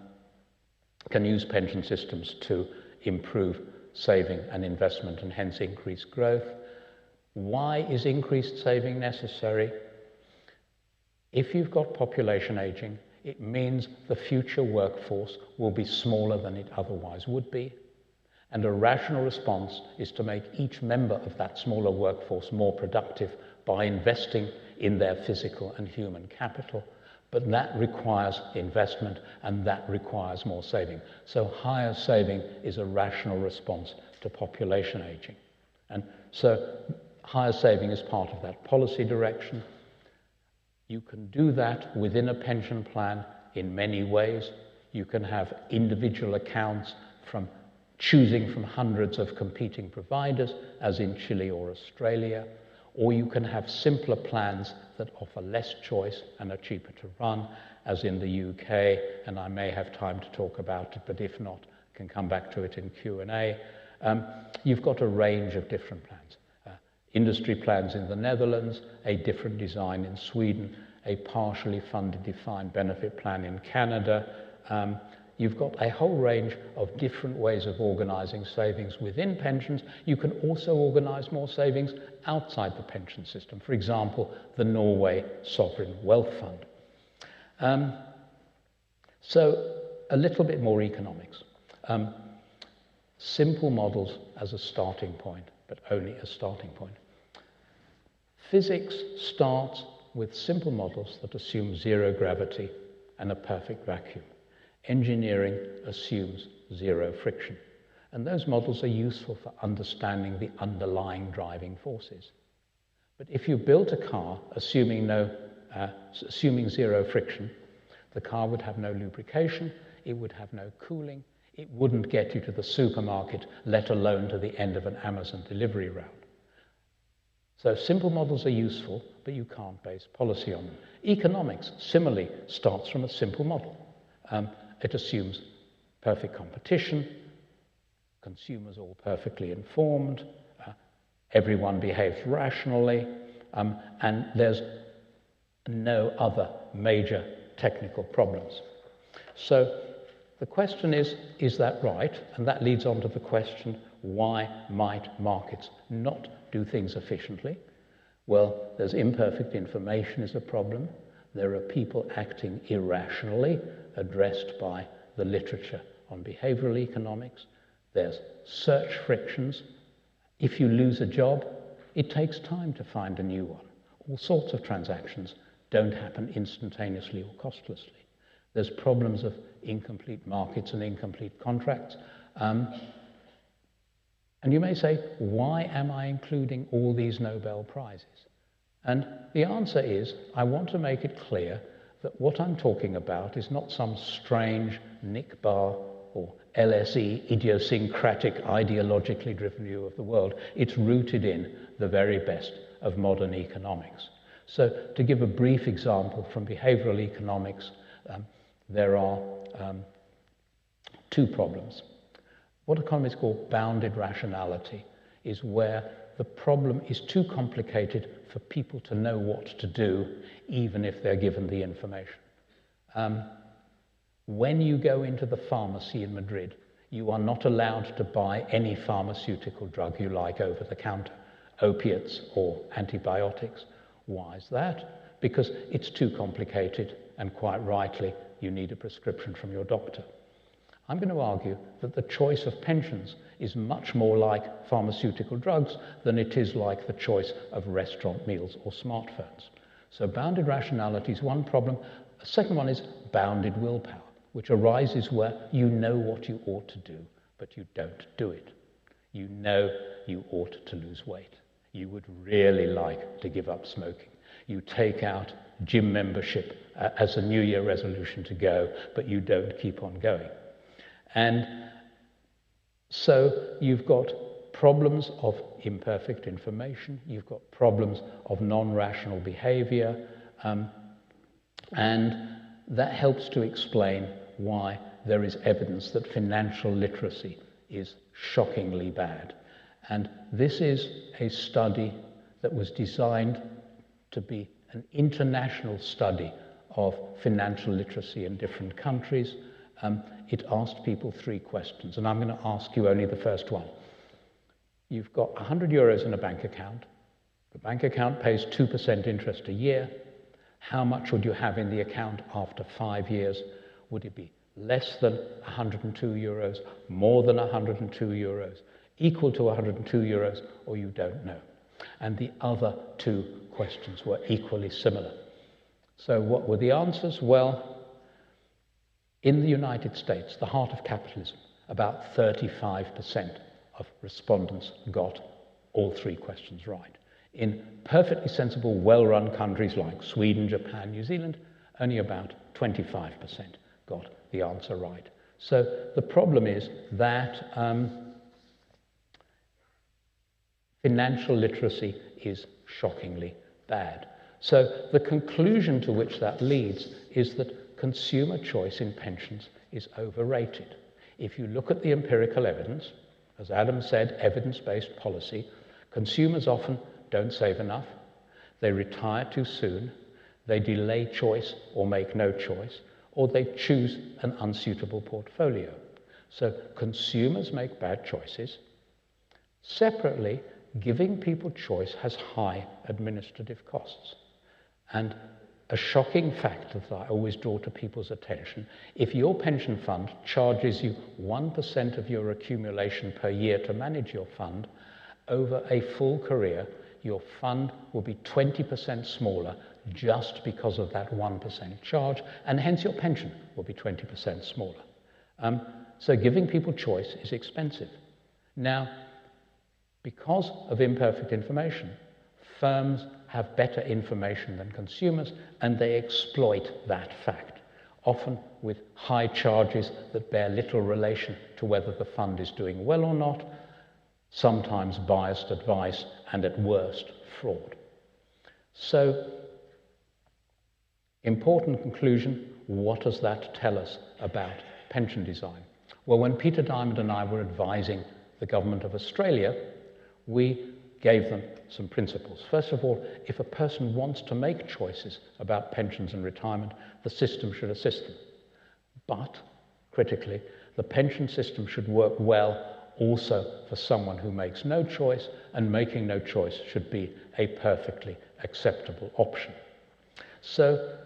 can use pension systems to improve saving and investment and hence increase growth. Why is increased saving necessary? If you've got population aging, it means the future workforce will be smaller than it otherwise would be. And a rational response is to make each member of that smaller workforce more productive by investing in their physical and human capital. But that requires investment and that requires more saving. So higher saving is a rational response to population aging. And so higher saving is part of that policy direction. You can do that within a pension plan in many ways. You can have individual accounts from choosing from hundreds of competing providers, as in Chile or Australia, or you can have simpler plans that offer less choice and are cheaper to run, as in the UK, and I may have time to talk about it, but if not, I can come back to it in Q&A. You've got a range of different plans. Industry plans in the Netherlands, a different design in Sweden, a partially funded defined benefit plan in Canada. You've got a whole range of different ways of organising savings within pensions. You can also organise more savings outside the pension system. For example, the Norway Sovereign Wealth Fund. So a little bit more economics. Simple models as a starting point, but only a starting point. Physics starts with simple models that assume zero gravity and a perfect vacuum. Engineering assumes zero friction. And those models are useful for understanding the underlying driving forces. But if you built a car assuming zero friction, the car would have no lubrication, it would have no cooling, it wouldn't get you to the supermarket, let alone to the end of an Amazon delivery route. So simple models are useful, but you can't base policy on them. Economics, similarly, starts from a simple model. It assumes perfect competition, consumers all perfectly informed, everyone behaves rationally, and there's no other major technical problems. So the question is that right? And that leads on to the question, why might markets not do things efficiently? Well, there's imperfect information is a problem. There are people acting irrationally, addressed by the literature on behavioral economics. There's search frictions. If you lose a job, it takes time to find a new one. All sorts of transactions don't happen instantaneously or costlessly. There's problems of incomplete markets and incomplete contracts. And you may say, why am I including all these Nobel Prizes? And the answer is, I want to make it clear that what I'm talking about is not some strange Nick Barr or LSE idiosyncratic, ideologically driven view of the world. It's rooted in the very best of modern economics. So to give a brief example from behavioral economics, there are two problems. What economists call bounded rationality is where the problem is too complicated for people to know what to do, even if they're given the information. When you go into the pharmacy in Madrid, you are not allowed to buy any pharmaceutical drug you like over the counter, opiates or antibiotics. Why is that? Because it's too complicated, and quite rightly, you need a prescription from your doctor. I'm going to argue that the choice of pensions is much more like pharmaceutical drugs than it is like the choice of restaurant meals or smartphones. So bounded rationality is one problem. A second one is bounded willpower, which arises where you know what you ought to do, but you don't do it. You know you ought to lose weight. You would really like to give up smoking. You take out gym membership as a New Year resolution to go, but you don't keep on going. And so you've got problems of imperfect information, you've got problems of non-rational behavior, and that helps to explain why there is evidence that financial literacy is shockingly bad. And this is a study that was designed to be an international study of financial literacy in different countries. It asked people three questions, and I'm going to ask you only the first one. You've got 100 euros in a bank account. The bank account pays 2% interest a year. How much would you have in the account after 5 years? Would it be less than 102 euros, more than 102 euros, equal to 102 euros, or you don't know? And the other two questions were equally similar. So what were the answers? Well, in the United States, the heart of capitalism, about 35% of respondents got all three questions right. In perfectly sensible, well-run countries like Sweden, Japan, New Zealand, only about 25% got the answer right. So the problem is that financial literacy is shockingly bad. So the conclusion to which that leads is that consumer choice in pensions is overrated. If you look at the empirical evidence, as Adam said, evidence-based policy, consumers often don't save enough, they retire too soon, they delay choice or make no choice, or they choose an unsuitable portfolio. So consumers make bad choices. Separately, giving people choice has high administrative costs. And a shocking fact that I always draw to people's attention, if your pension fund charges you 1% of your accumulation per year to manage your fund, over a full career, your fund will be 20% smaller just because of that 1% charge, and hence your pension will be 20% smaller. So giving people choice is expensive. Now, because of imperfect information, firms have better information than consumers, and they exploit that fact, often with high charges that bear little relation to whether the fund is doing well or not, sometimes biased advice, and at worst, fraud. So, important conclusion, what does that tell us about pension design? Well, when Peter Diamond and I were advising the government of Australia, we gave them some principles. First of all, if a person wants to make choices about pensions and retirement, the system should assist them. But, critically, the pension system should work well also for someone who makes no choice, and making no choice should be a perfectly acceptable option. So,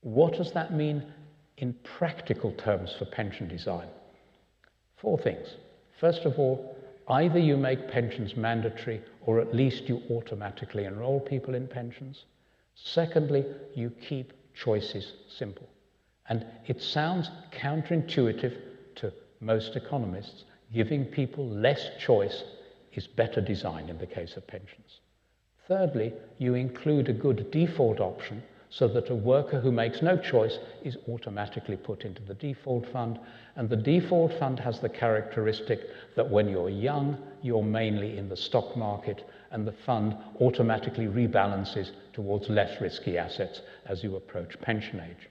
what does that mean in practical terms for pension design? 4 things. First of all, either you make pensions mandatory, or at least you automatically enroll people in pensions. Secondly, you keep choices simple. And it sounds counterintuitive to most economists. Giving people less choice is better design in the case of pensions. Thirdly, you include a good default option so that a worker who makes no choice is automatically put into the default fund. And the default fund has the characteristic that when you're young, you're mainly in the stock market, and the fund automatically rebalances towards less risky assets as you approach pension age.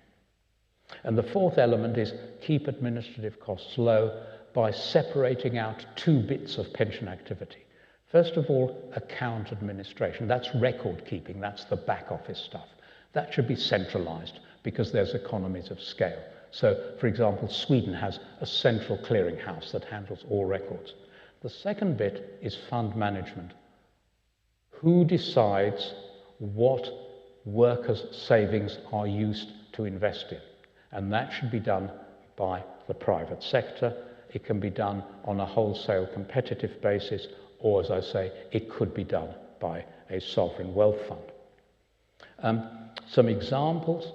And the 4th element is keep administrative costs low by separating out 2 bits of pension activity. First of all, account administration. That's record keeping, that's the back office stuff. That should be centralized because there's economies of scale. So, for example, Sweden has a central clearinghouse that handles all records. The second bit is fund management. Who decides what workers' savings are used to invest in? And that should be done by the private sector. It can be done on a wholesale competitive basis, or, as I say, it could be done by a sovereign wealth fund. Some examples.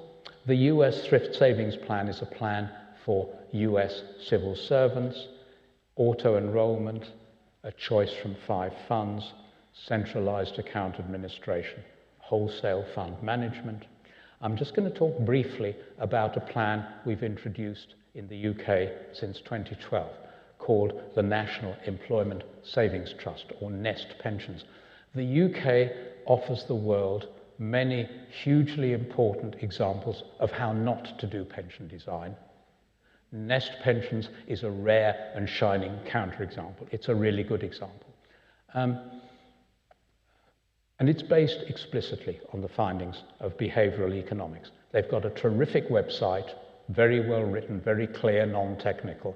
The US Thrift Savings Plan is a plan for US civil servants, auto-enrollment, a choice from 5 funds, centralized account administration, wholesale fund management. I'm just going to talk briefly about a plan we've introduced in the UK since 2012 called the National Employment Savings Trust, or Nest Pensions. The UK offers the world many hugely important examples of how not to do pension design. Nest Pensions is a rare and shining counterexample. It's a really good example. And it's based explicitly on the findings of behavioral economics. They've got a terrific website, very well written, very clear, non-technical,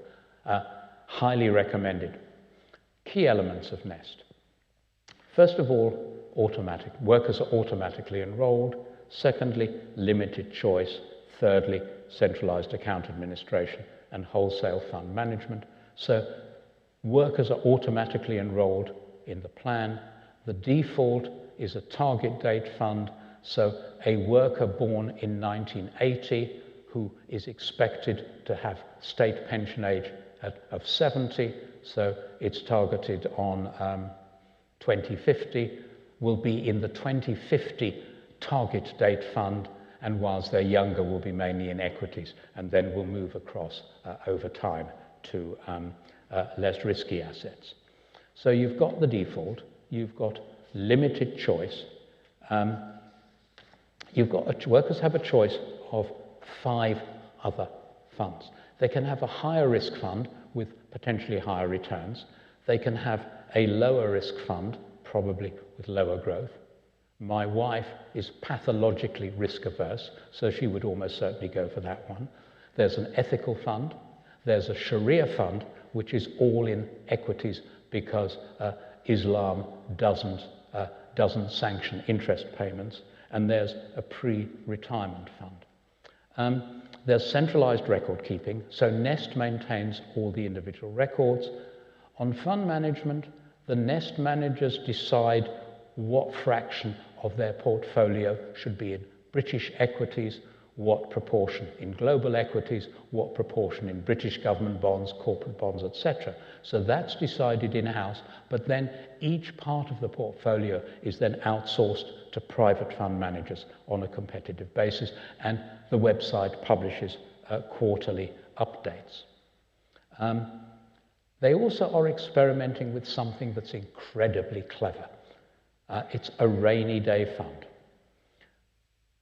highly recommended. Key elements of Nest. First of all, workers are automatically enrolled. Secondly, limited choice. Thirdly, centralized account administration and wholesale fund management. So workers are automatically enrolled in the plan. The default is a target date fund. So a worker born in 1980 who is expected to have state pension age of 70, so it's targeted on 2050, will be in the 2050 target date fund, and whilst they're younger will be mainly in equities, and then will move across over time to less risky assets. So you've got the default, you've got limited choice, workers have a choice of 5 other funds. They can have a higher risk fund with potentially higher returns. They can have a lower risk fund, probably with lower growth. My wife is pathologically risk averse, so she would almost certainly go for that one. There's an ethical fund. There's a Sharia fund, which is all in equities because Islam doesn't sanction interest payments. And there's a pre-retirement fund. There's centralized record keeping, so Nest maintains all the individual records. On fund management, the Nest managers decide what fraction of their portfolio should be in British equities, what proportion in global equities, what proportion in British government bonds, corporate bonds, etc. So that's decided in-house, but then each part of the portfolio is then outsourced to private fund managers on a competitive basis, and the website publishes quarterly updates. They also are experimenting with something that's incredibly clever. It's a rainy day fund.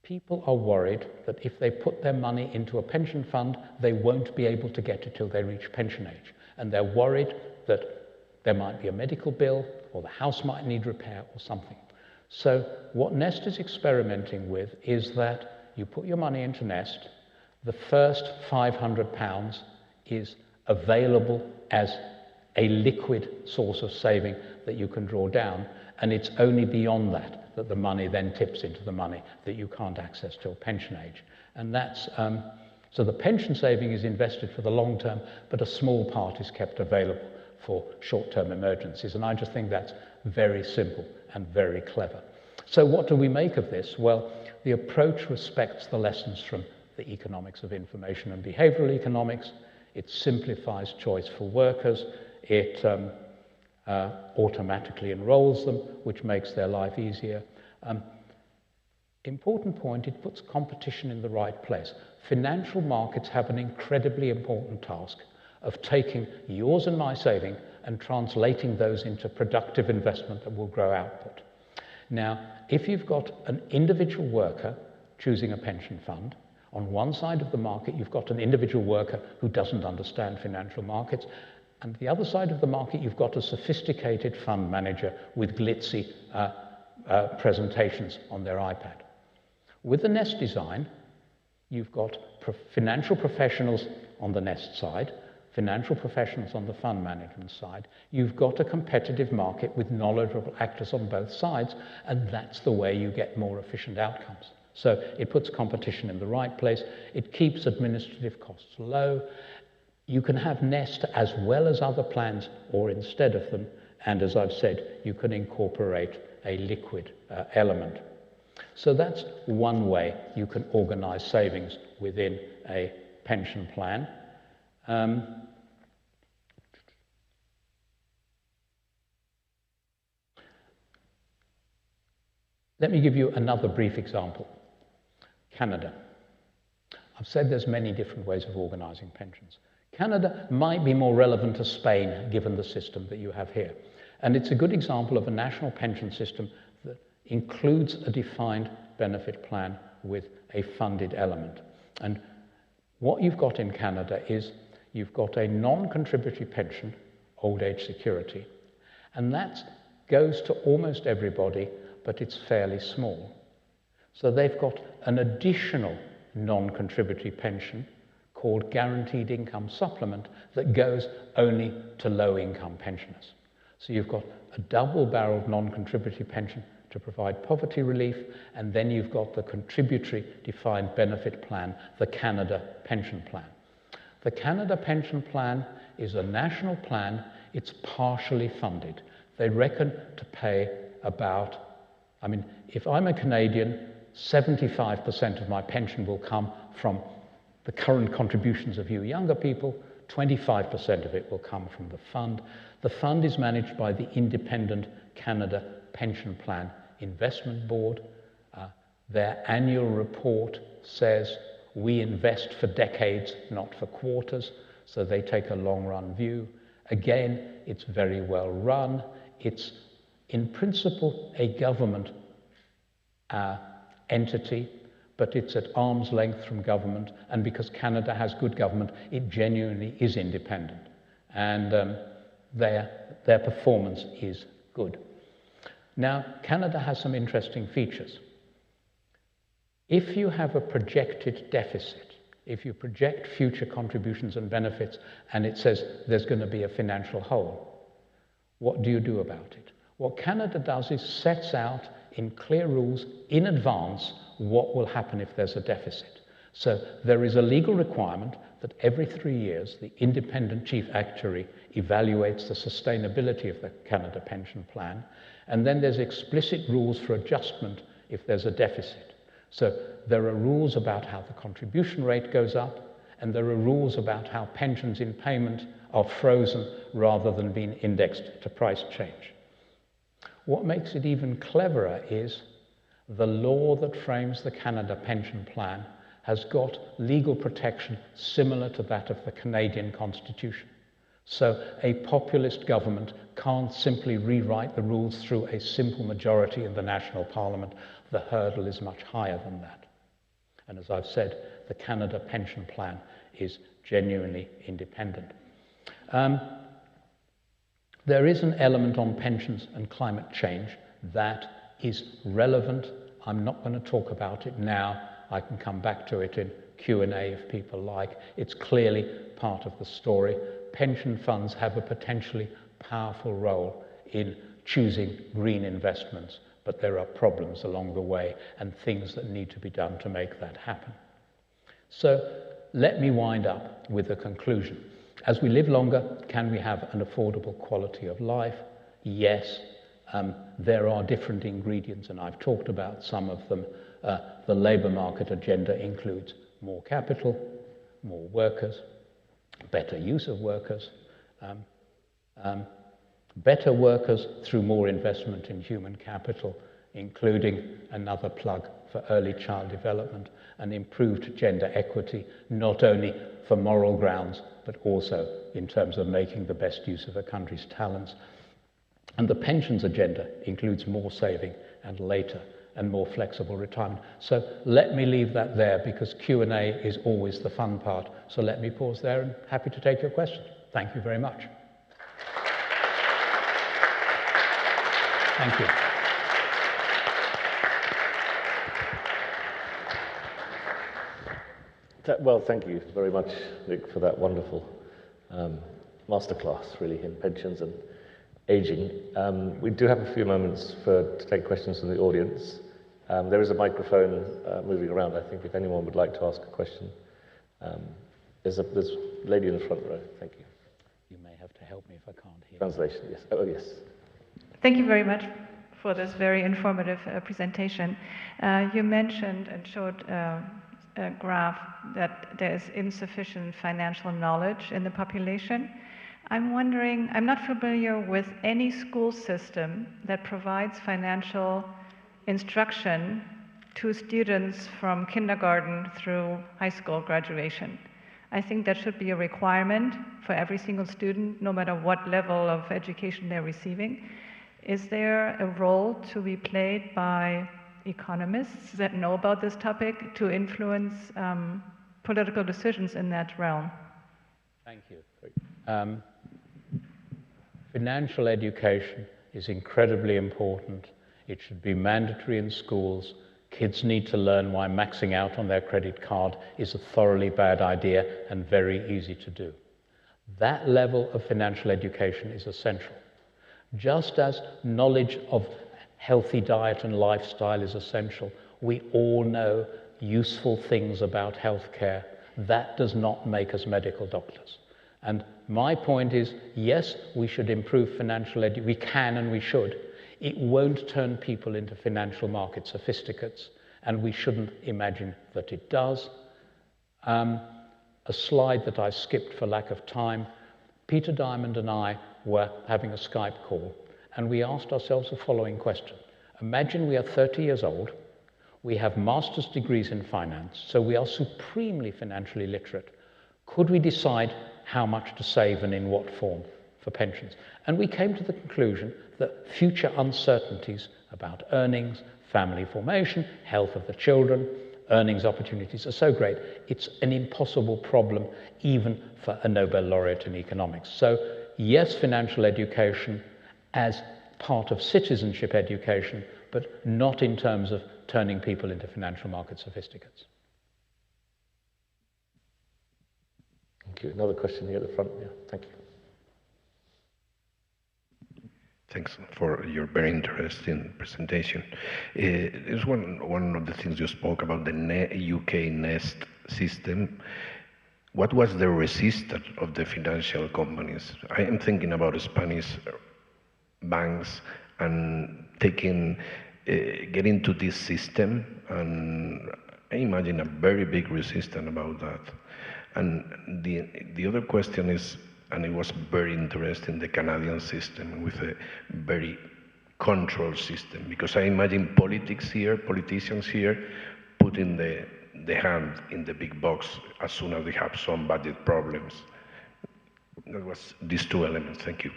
People are worried that if they put their money into a pension fund, they won't be able to get it till they reach pension age. And they're worried that there might be a medical bill, or the house might need repair, or something. So what Nest is experimenting with is that you put your money into Nest, the first £500 is available as a liquid source of saving that you can draw down, and it's only beyond that that the money then tips into the money that you can't access till pension age. And that's, so the pension saving is invested for the long term, but a small part is kept available for short-term emergencies. And I just think that's very simple and very clever. So what do we make of this? Well, the approach respects the lessons from the economics of information and behavioral economics. It simplifies choice for workers. It automatically enrolls them, which makes their life easier. Important point, it puts competition in the right place. Financial markets have an incredibly important task of taking yours and my saving and translating those into productive investment that will grow output. Now, if you've got an individual worker choosing a pension fund, on one side of the market, you've got an individual worker who doesn't understand financial markets, and the other side of the market, you've got a sophisticated fund manager with glitzy presentations on their iPad. With the Nest design, you've got financial professionals on the Nest side, financial professionals on the fund management side. You've got a competitive market with knowledgeable actors on both sides, and that's the way you get more efficient outcomes. So it puts competition in the right place. It keeps administrative costs low. You can have Nest as well as other plans or instead of them, and as I've said, you can incorporate a liquid element. So that's one way you can organize savings within a pension plan. Let me give you another brief example. Canada. I've said there's many different ways of organizing pensions. Canada might be more relevant to Spain, given the system that you have here. And it's a good example of a national pension system that includes a defined benefit plan with a funded element. And what you've got in Canada is you've got a non-contributory pension, old age security, and that goes to almost everybody, but it's fairly small. So they've got an additional non-contributory pension called guaranteed income supplement that goes only to low-income pensioners. So you've got a double-barreled non-contributory pension to provide poverty relief, and then you've got the contributory defined benefit plan, the Canada Pension Plan. The Canada Pension Plan is a national plan. It's partially funded. They reckon to pay about, if I'm a Canadian, 75% of my pension will come from the current contributions of you younger people, 25% of it will come from the fund. The fund is managed by the Independent Canada Pension Plan Investment Board. Their annual report says we invest for decades, not for quarters, so they take a long-run view. Again, it's very well run. It's, in principle, a government entity, but it's at arm's length from government, and because Canada has good government, it genuinely is independent, and their performance is good. Now, Canada has some interesting features. If you have a projected deficit, if you project future contributions and benefits, and it says there's going to be a financial hole, what do you do about it? What Canada does is sets out in clear rules in advance what will happen if there's a deficit. So there is a legal requirement that every 3 years the independent chief actuary evaluates the sustainability of the Canada Pension Plan, And then there's explicit rules for adjustment if there's a deficit. So there are rules about how the contribution rate goes up, and there are rules about how pensions in payment are frozen rather than being indexed to price change. What makes it even cleverer is the law that frames the Canada pension plan has got legal protection similar to that of the Canadian Constitution. So a populist government can't simply rewrite the rules through a simple majority in the national parliament. The hurdle is much higher than that. And as I've said, the Canada pension plan is genuinely independent. There is an element on pensions and climate change that is relevant. I'm not going to talk about it now. I can come back to it in Q&A if people like. It's clearly part of the story. Pension funds have a potentially powerful role in choosing green investments, but there are problems along the way and things that need to be done to make that happen. So let me wind up with a conclusion. As we live longer, can we have an affordable quality of life? Yes. There are different ingredients, and I've talked about some of them. The labour market agenda includes more capital, more workers, better use of workers, better workers through more investment in human capital, including another plug for early child development, and improved gender equity, not only for moral grounds, but also in terms of making the best use of a country's talents. And the pensions agenda includes more saving and later and more flexible retirement. So let me leave that there because Q&A is always the fun part. So let me pause there and happy to take your questions. Thank you very much. Thank you. Well, thank you very much, Nick, for that wonderful masterclass, really, in pensions and aging. We do have a few moments to take questions from the audience. There is a microphone moving around, I think, if anyone would like to ask a question. There's a lady in the front row. Thank you. You may have to help me if I can't hear. Translation, yes. Oh, yes. Thank you very much for this very informative presentation. You mentioned and showed a graph that there is insufficient financial knowledge in the population. I'm wondering, I'm not familiar with any school system that provides financial instruction to students from kindergarten through high school graduation. I think that should be a requirement for every single student, no matter what level of education they're receiving. Is there a role to be played by economists that know about this topic to influence political decisions in that realm? Thank you. Financial education is incredibly important. It should be mandatory in schools. Kids need to learn why maxing out on their credit card is a thoroughly bad idea and very easy to do. That level of financial education is essential. Just as knowledge of healthy diet and lifestyle is essential, we all know useful things about healthcare. That does not make us medical doctors. And my point is, yes, we should improve financial education. We can and we should. It won't turn people into financial market sophisticates, and we shouldn't imagine that it does. A slide that I skipped for lack of time. Peter Diamond and I were having a Skype call, and we asked ourselves the following question. Imagine we are 30 years old, we have master's degrees in finance, so we are supremely financially literate. Could we decide how much to save and in what form for pensions? And we came to the conclusion that future uncertainties about earnings, family formation, health of the children, earnings opportunities are so great, it's an impossible problem even for a Nobel laureate in economics. So yes, financial education as part of citizenship education, but not in terms of turning people into financial market sophisticates. Thank you. Another question here at the front. Yeah, thank you. Thanks for your very interesting presentation. It's one of the things you spoke about, the UK Nest system. What was the resistance of the financial companies? I am thinking about Spanish banks and get into this system, and I imagine a very big resistance about that. And the other question is, and it was very interesting, the Canadian system with a very control system, because I imagine politicians here, putting the hand in the big box as soon as they have some budget problems. That was these two elements. Thank you.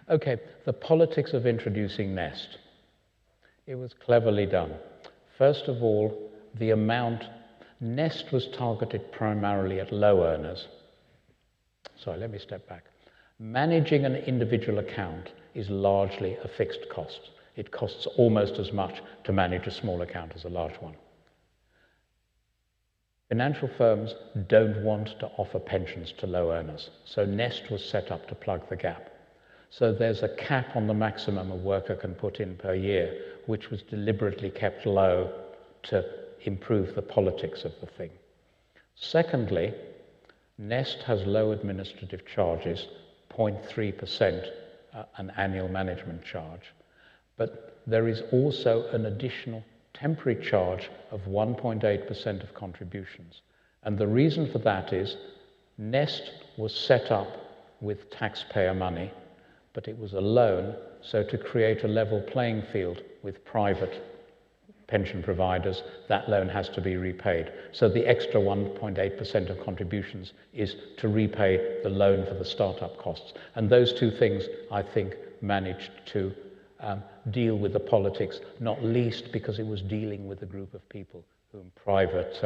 Okay, the politics of introducing Nest. It was cleverly done. First of all, the amount, Nest was targeted primarily at low earners. Sorry, let me step back. Managing an individual account is largely a fixed cost. It costs almost as much to manage a small account as a large one. Financial firms don't want to offer pensions to low earners, so Nest was set up to plug the gap. So there's a cap on the maximum a worker can put in per year, which was deliberately kept low to improve the politics of the thing. Secondly, Nest has low administrative charges, 0.3% an annual management charge, but there is also an additional temporary charge of 1.8% of contributions. And the reason for that is Nest was set up with taxpayer money, but it was a loan, so to create a level playing field with private pension providers, that loan has to be repaid. So the extra 1.8% of contributions is to repay the loan for the startup costs. And those two things, I think, managed to deal with the politics, not least because it was dealing with a group of people whom private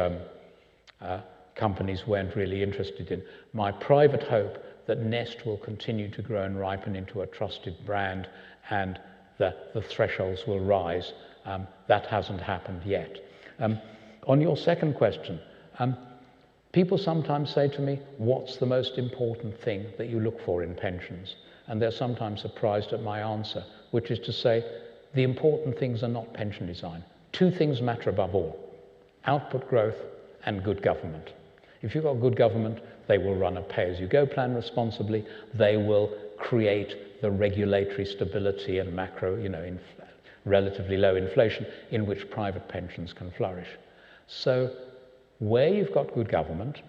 companies weren't really interested in. My private hope that Nest will continue to grow and ripen into a trusted brand and that the thresholds will rise. That hasn't happened yet. On your second question, people sometimes say to me, what's the most important thing that you look for in pensions? And they're sometimes surprised at my answer, which is to say, the important things are not pension design. Two things matter above all: output growth and good government. If you've got good government, they will run a pay-as-you-go plan responsibly. They will create the regulatory stability and macro, relatively low inflation in which private pensions can flourish. So where you've got good government,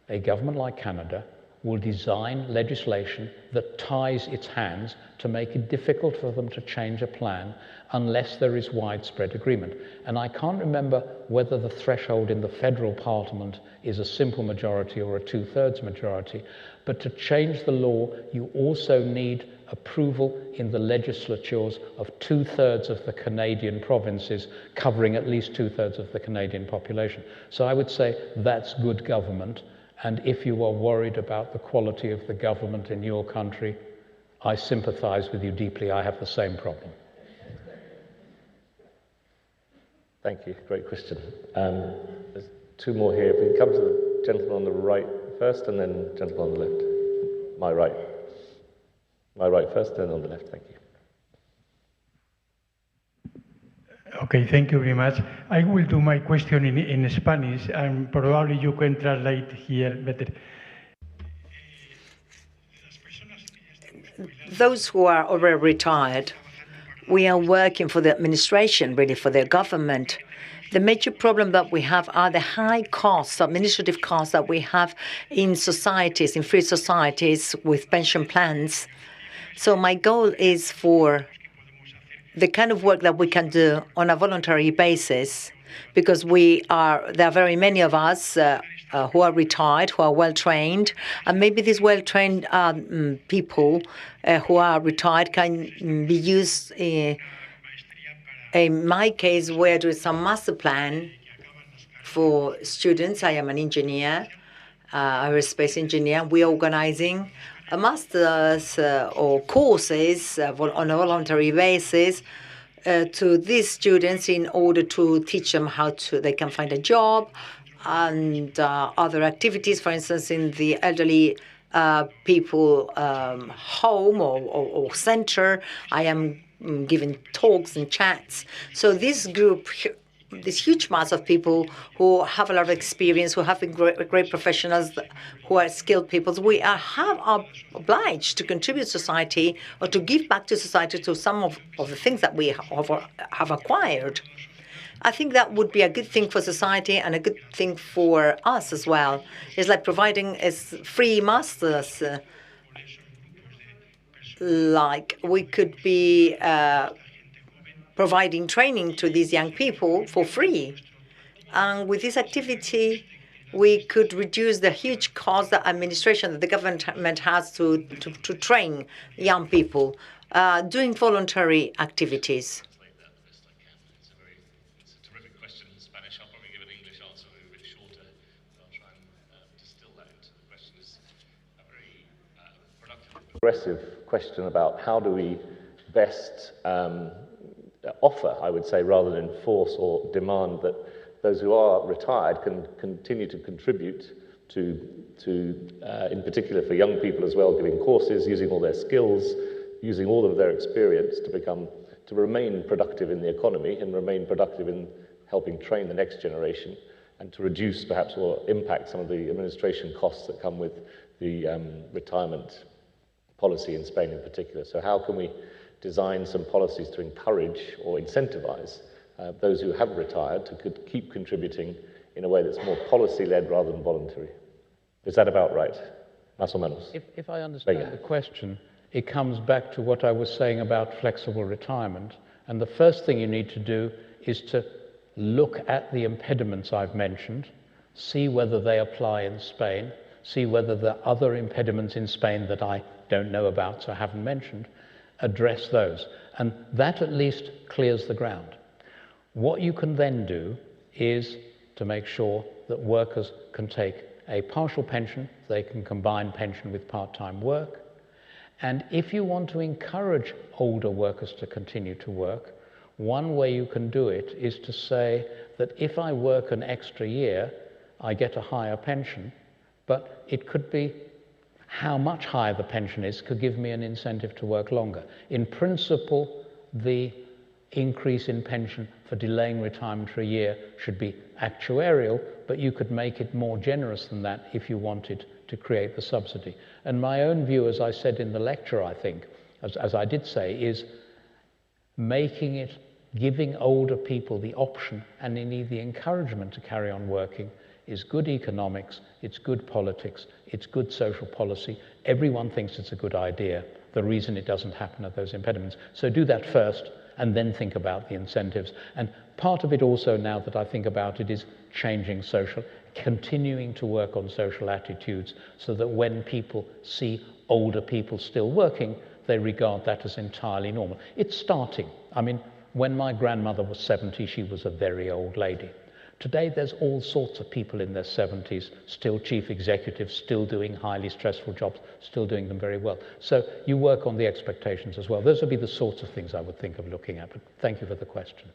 a government like Canada will design legislation that ties its hands to make it difficult for them to change a plan unless there is widespread agreement. And I can't remember whether the threshold in the federal parliament is a simple majority or a 2/3 majority, but to change the law, you also need approval in the legislatures of 2/3 of the Canadian provinces, covering at least 2/3 of the Canadian population. So I would say that's good government. And if you are worried about the quality of the government in your country, I sympathize with you deeply. I have the same problem. Thank you. Great question. There's two more here. If we can come to the gentleman on the right first, and then gentleman on the left. My right. My right first, then on the left. Thank you. Okay, thank you very much. I will do my question in Spanish, and probably you can translate here better. Those who are already retired, we are working for the administration, really, for the government. The major problem that we have are the high costs, administrative costs that we have in societies, in free societies with pension plans. So my goal is for the kind of work that we can do on a voluntary basis, because there are very many of us who are retired, who are well-trained, and maybe these well-trained people who are retired can be used in my case, where there is a master plan for students. I am an engineer, aerospace engineer. We are organizing a master's or courses on a voluntary basis to these students in order to teach them how they can find a job and other activities, for instance, in the elderly people home or center. I am giving talks and chats. So this group this huge mass of people who have a lot of experience, who have been great professionals, who are skilled people. We are obliged to contribute to society or to give back to society to some of the things that we have acquired. I think that would be a good thing for society and a good thing for us as well. It's like providing free masters. Like we could be providing training to these young people for free. And with this activity, we could reduce the huge cost that administration, that the government has to train young people, doing voluntary activities. It's a terrific question in Spanish. I'll probably give an English answer a little bit shorter. I'll try and distill that into the question. It's a very productive, progressive question about how do we best offer, I would say, rather than enforce or demand that those who are retired can continue to contribute to in particular for young people as well, giving courses, using all their skills, using all of their experience to remain productive in the economy and remain productive in helping train the next generation, and to reduce perhaps or impact some of the administration costs that come with the retirement policy in Spain in particular. So how can we design some policies to encourage or incentivize those who have retired to keep contributing in a way that's more policy-led rather than voluntary? Is that about right? Más o menos. If I understand the question, it comes back to what I was saying about flexible retirement. And the first thing you need to do is to look at the impediments I've mentioned, see whether they apply in Spain, see whether there are other impediments in Spain that I don't know about, so I haven't mentioned, address those. And that at least clears the ground. What you can then do is to make sure that workers can take a partial pension, they can combine pension with part-time work. And if you want to encourage older workers to continue to work, one way you can do it is to say that if I work an extra year, I get a higher pension, but it could be how much higher the pension is could give me an incentive to work longer. In principle, the increase in pension for delaying retirement for a year should be actuarial, but you could make it more generous than that if you wanted to create the subsidy. And my own view, as I said in the lecture, I think, as I did say, is making it, giving older people the option and indeed the encouragement to carry on working is good economics, it's good politics, it's good social policy. Everyone thinks it's a good idea. The reason it doesn't happen are those impediments. So do that first and then think about the incentives. And part of it also, now that I think about it, is changing continuing to work on social attitudes so that when people see older people still working, they regard that as entirely normal. It's starting. I mean, when my grandmother was 70, she was a very old lady. Today, there's all sorts of people in their 70s, still chief executives, still doing highly stressful jobs, still doing them very well. So you work on the expectations as well. Those would be the sorts of things I would think of looking at. But thank you for the question.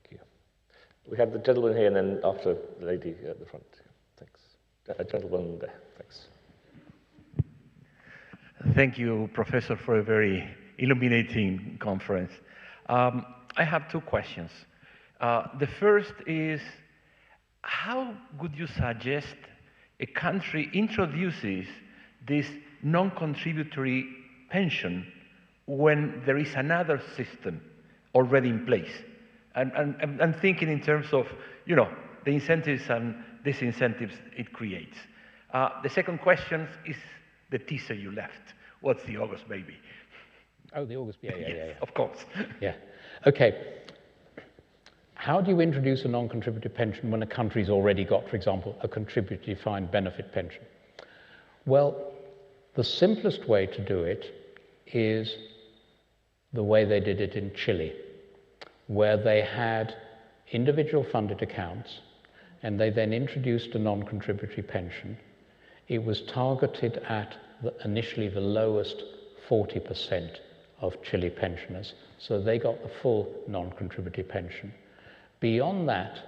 Thank you. We have the gentleman here, and then after the lady at the front. Thanks. A gentleman there. Thanks. Thank you, Professor, for a very illuminating conference. I have two questions. The first is, how would you suggest a country introduces this non-contributory pension when there is another system already in place? And I'm thinking in terms of, you know, the incentives and disincentives it creates. The second question is the teaser you left. What's the August baby? Oh, the August baby, yeah. Of course. Yeah, okay. How do you introduce a non-contributory pension when a country's already got, for example, a contributory defined benefit pension? Well, the simplest way to do it is the way they did it in Chile, where they had individual funded accounts and they then introduced a non-contributory pension. It was targeted at initially the lowest 40% of Chile pensioners, so they got the full non-contributory pension. Beyond that,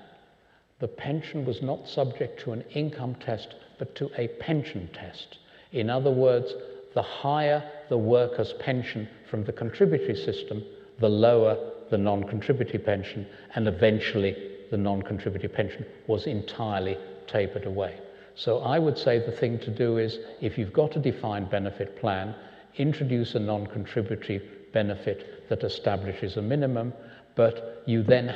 the pension was not subject to an income test, but to a pension test. In other words, the higher the worker's pension from the contributory system, the lower the non-contributory pension, and eventually the non-contributory pension was entirely tapered away. So I would say the thing to do is, if you've got a defined benefit plan, introduce a non-contributory benefit that establishes a minimum, but you then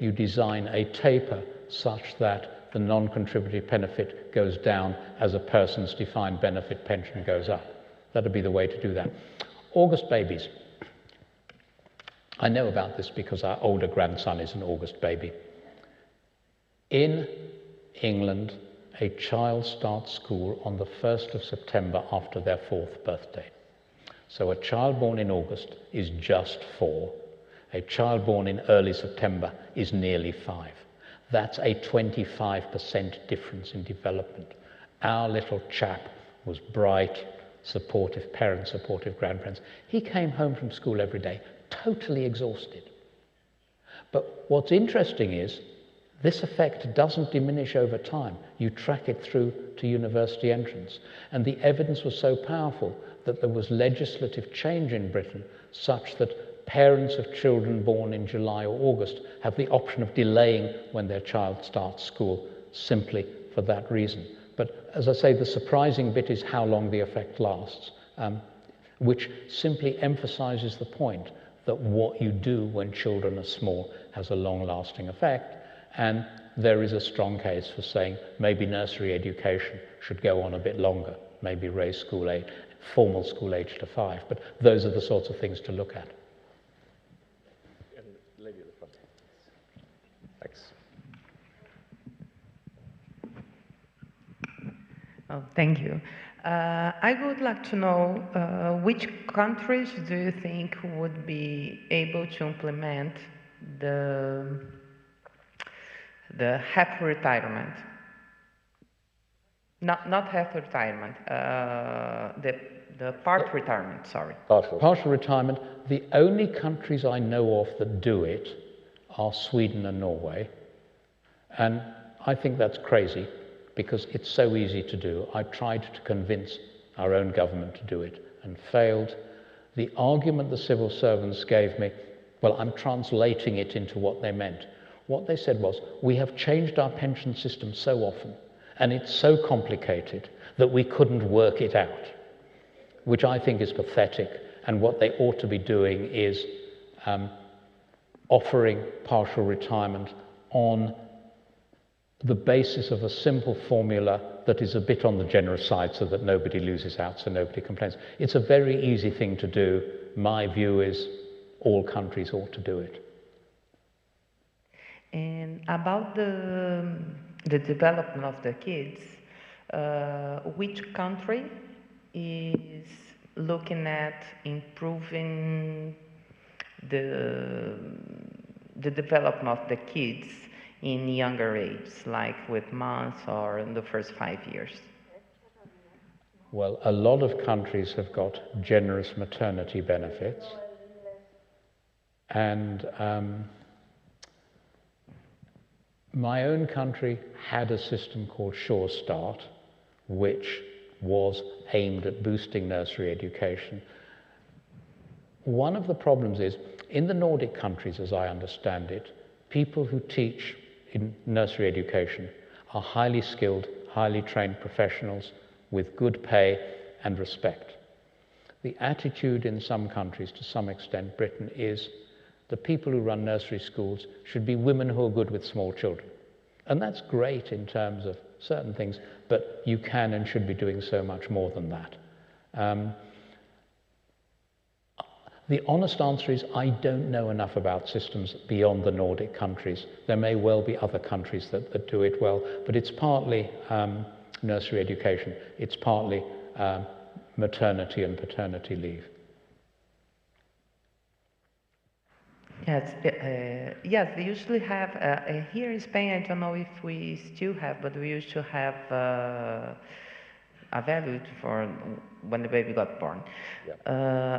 you design a taper such that the non-contributory benefit goes down as a person's defined benefit pension goes up. That would be the way to do that. August babies. I know about this because our older grandson is an August baby. In England, a child starts school on the 1st of September after their 4th birthday. So a child born in August is just 4. A child born in early September is nearly 5. That's a 25% difference in development. Our little chap was bright, supportive parents, supportive grandparents. He came home from school every day, totally exhausted. But what's interesting is, this effect doesn't diminish over time. You track it through to university entrance. And the evidence was so powerful that there was legislative change in Britain such that parents of children born in July or August have the option of delaying when their child starts school simply for that reason. But as I say, the surprising bit is how long the effect lasts, which simply emphasizes the point that what you do when children are small has a long-lasting effect. And there is a strong case for saying maybe nursery education should go on a bit longer, maybe raise school age, formal school age to 5. But those are the sorts of things to look at. And the lady at the front. Thanks. Oh, thank you. I would like to know which countries do you think would be able to implement the half retirement? Not half retirement, the part retirement, sorry. Partial retirement. The only countries I know of that do it are Sweden and Norway. And I think that's crazy because it's so easy to do. I tried to convince our own government to do it and failed. The argument the civil servants gave me, well, I'm translating it into what they meant. What they said was, we have changed our pension system so often, and it's so complicated that we couldn't work it out, which I think is pathetic. And what they ought to be doing is offering partial retirement on the basis of a simple formula that is a bit on the generous side so that nobody loses out, so nobody complains. It's a very easy thing to do. My view is all countries ought to do it. And about the development of the kids, which country is looking at improving the development of the kids in younger age, like with months or in the first 5 years? Well, a lot of countries have got generous maternity benefits. And my own country had a system called Sure Start, which was aimed at boosting nursery education. One of the problems is, in the Nordic countries, as I understand it, people who teach in nursery education are highly skilled, highly trained professionals with good pay and respect. The attitude in some countries, to some extent Britain, is the people who run nursery schools should be women who are good with small children. And that's great in terms of certain things, but you can and should be doing so much more than that. The honest answer is I don't know enough about systems beyond the Nordic countries. There may well be other countries that do it well, but it's partly nursery education, it's partly maternity and paternity leave. Yes, yes, they usually have, here in Spain, I don't know if we still have, but we used to have a value for when the baby got born,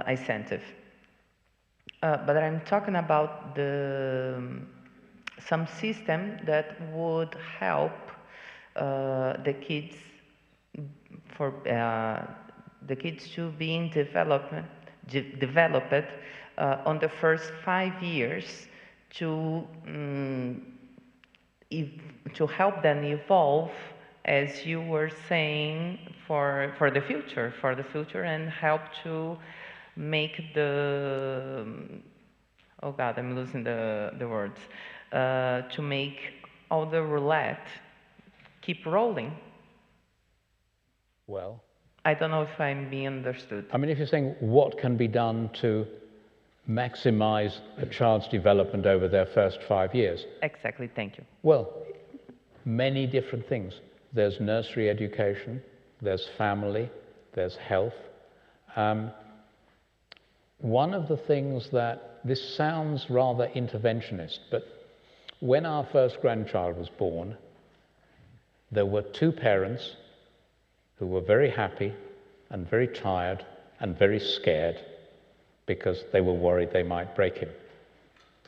incentive. But I'm talking about some system that would help the kids to be developed on the first 5 years to help them evolve, as you were saying, for the future, and help to make the, oh God, I'm losing the words, to make all the roulette keep rolling. Well, I don't know if I'm being understood. I mean, if you're saying what can be done to maximize a child's development over their first 5 years. Exactly, thank you. Well, many different things. There's nursery education, there's family, there's health. One of the things that, this sounds rather interventionist, but when our first grandchild was born, there were 2 parents who were very happy and very tired and very scared because they were worried they might break him.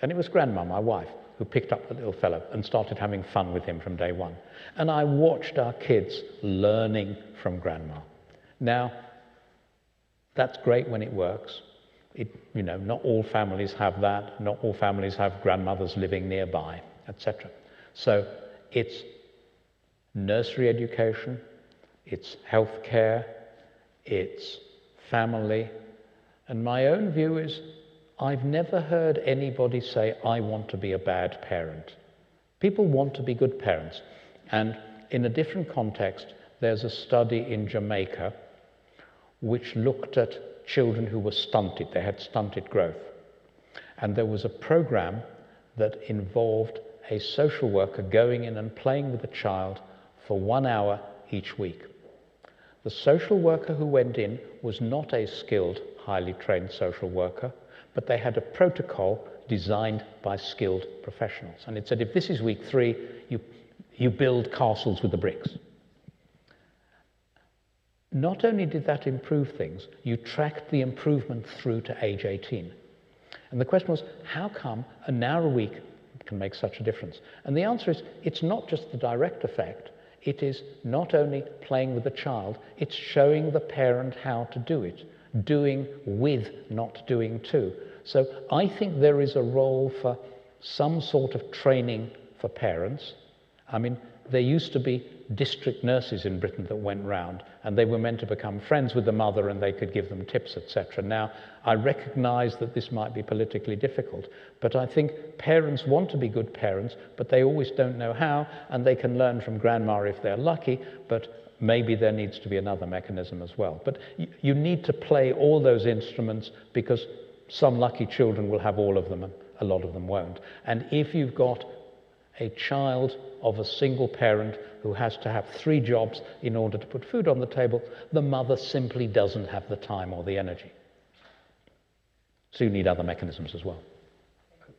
And it was Grandma, my wife, who picked up the little fellow and started having fun with him from day one. And I watched our kids learning from Grandma. Now, that's great when it works. You know, not all families have that. Not all families have grandmothers living nearby, etc. So it's nursery education, it's healthcare, it's family. And my own view is, I've never heard anybody say, I want to be a bad parent. People want to be good parents. And in a different context, there's a study in Jamaica which looked at children who were stunted. They had stunted growth. And there was a program that involved a social worker going in and playing with a child for 1 hour each week. The social worker who went in was not a skilled, highly trained social worker, but they had a protocol designed by skilled professionals. And it said, if this is week 3, you build castles with the bricks. Not only did that improve things, you tracked the improvement through to age 18. And the question was, how come an hour a week can make such a difference? And the answer is, it's not just the direct effect. It is not only playing with the child, it's showing the parent how to do it, doing with, not doing to. So I think there is a role for some sort of training for parents. I mean, there used to be district nurses in Britain that went round, and they were meant to become friends with the mother and they could give them tips, etc. Now, I recognize that this might be politically difficult, but I think parents want to be good parents, but they always don't know how, and they can learn from grandma if they're lucky, but maybe there needs to be another mechanism as well. But you need to play all those instruments, because some lucky children will have all of them and a lot of them won't. And if you've got a child of a single parent who has to have 3 jobs in order to put food on the table, the mother simply doesn't have the time or the energy. So you need other mechanisms as well.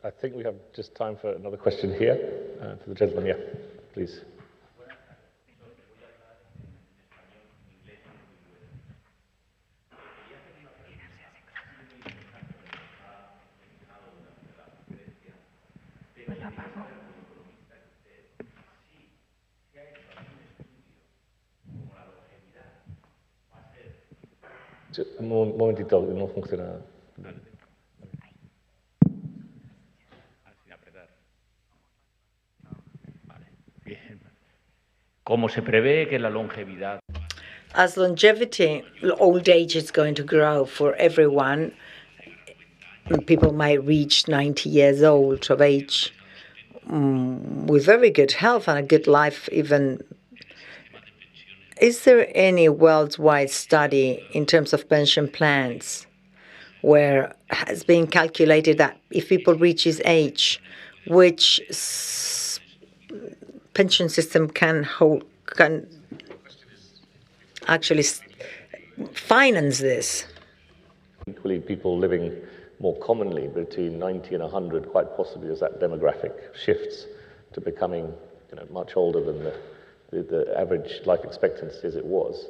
I think we have just time for another question here. For the gentleman, yeah, please. Un momentito, no funciona. Como se prevé que la longevidad. As longevity, old age is going to grow for everyone. People might reach 90 years old of age with very good health and a good life even. Is there any worldwide study in terms of pension plans where has been calculated that if people reach this age, which pension system can actually finance this? Equally, people living more commonly between 90 and 100, quite possibly as that demographic shifts to becoming much older than the average life expectancy as it was.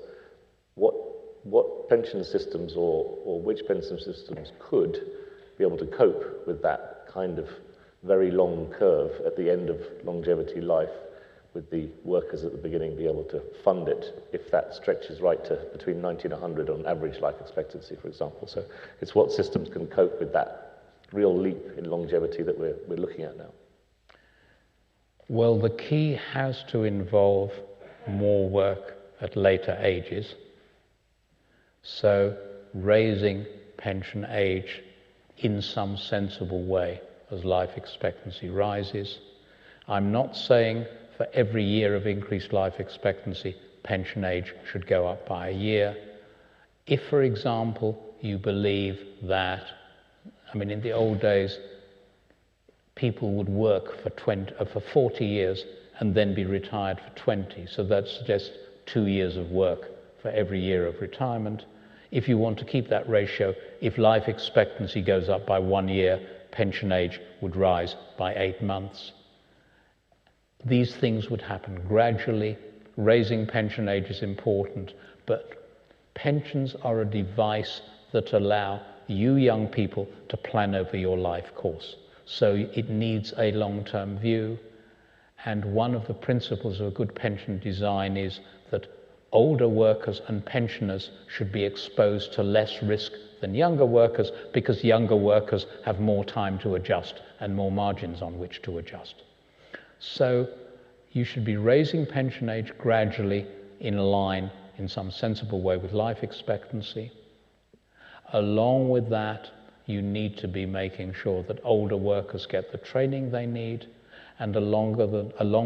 What pension systems or which pension systems could be able to cope with that kind of very long curve at the end of longevity life, with the workers at the beginning be able to fund it if that stretches right to between 90 and 100 on average life expectancy, for example. So it's what systems can cope with that real leap in longevity that we're looking at now? Well, the key has to involve more work at later ages. So raising pension age in some sensible way as life expectancy rises. I'm not saying for every year of increased life expectancy, pension age should go up by a year. If, for example, you believe that, in the old days, people would work for 40 years and then be retired for 20. So that suggests 2 years of work for every year of retirement. If you want to keep that ratio, if life expectancy goes up by 1 year, pension age would rise by 8 months. These things would happen gradually. Raising pension age is important, but pensions are a device that allow you young people to plan over your life course. So it needs a long-term view. And one of the principles of a good pension design is that older workers and pensioners should be exposed to less risk than younger workers, because younger workers have more time to adjust and more margins on which to adjust. So you should be raising pension age gradually in line in some sensible way with life expectancy. Along with that, you need to be making sure that older workers get the training they need, and along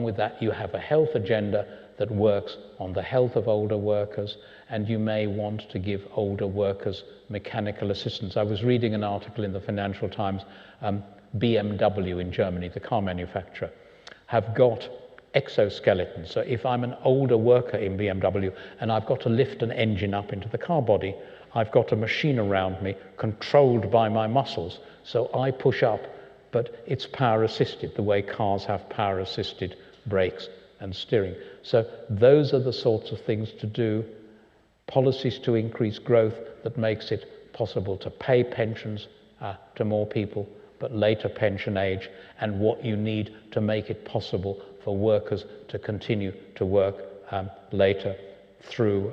with that, you have a health agenda that works on the health of older workers, and you may want to give older workers mechanical assistance. I was reading an article in the Financial Times, BMW in Germany, the car manufacturer, have got exoskeletons. So if I'm an older worker in BMW and I've got to lift an engine up into the car body, I've got a machine around me controlled by my muscles. So I push up, but it's power assisted, the way cars have power assisted brakes and steering. So those are the sorts of things to do. Policies to increase growth that makes it possible to pay pensions to more people, but later pension age, and what you need to make it possible for workers to continue to work later through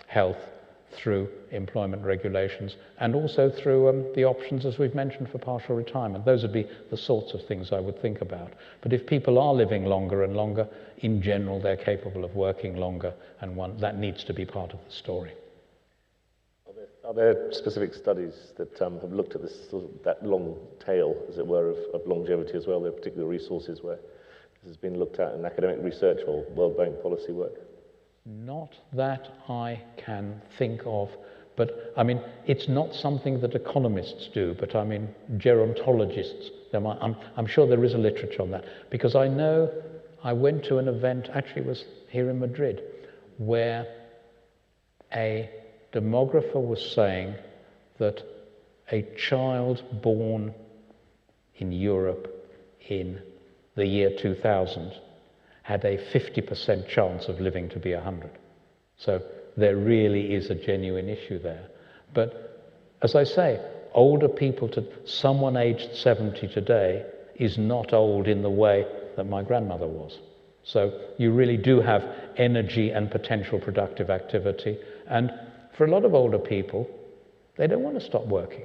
health, through employment regulations, and also through the options, as we've mentioned, for partial retirement. Those would be the sorts of things I would think about. But if people are living longer and longer, in general, they're capable of working longer, and that needs to be part of the story. Are there specific studies that have looked at this that long tail, as it were, of longevity as well? There are particular resources where this has been looked at in academic research or World Bank policy work? Not that I can think of, but it's not something that economists do, but gerontologists. I'm sure there is a literature on that, because I know I went to an event, actually it was here in Madrid, where a demographer was saying that a child born in Europe in the year 2000 had a 50% chance of living to be 100. So there really is a genuine issue there. But as I say, older people, someone aged 70 today is not old in the way that my grandmother was. So you really do have energy and potential productive activity. And for a lot of older people, they don't want to stop working.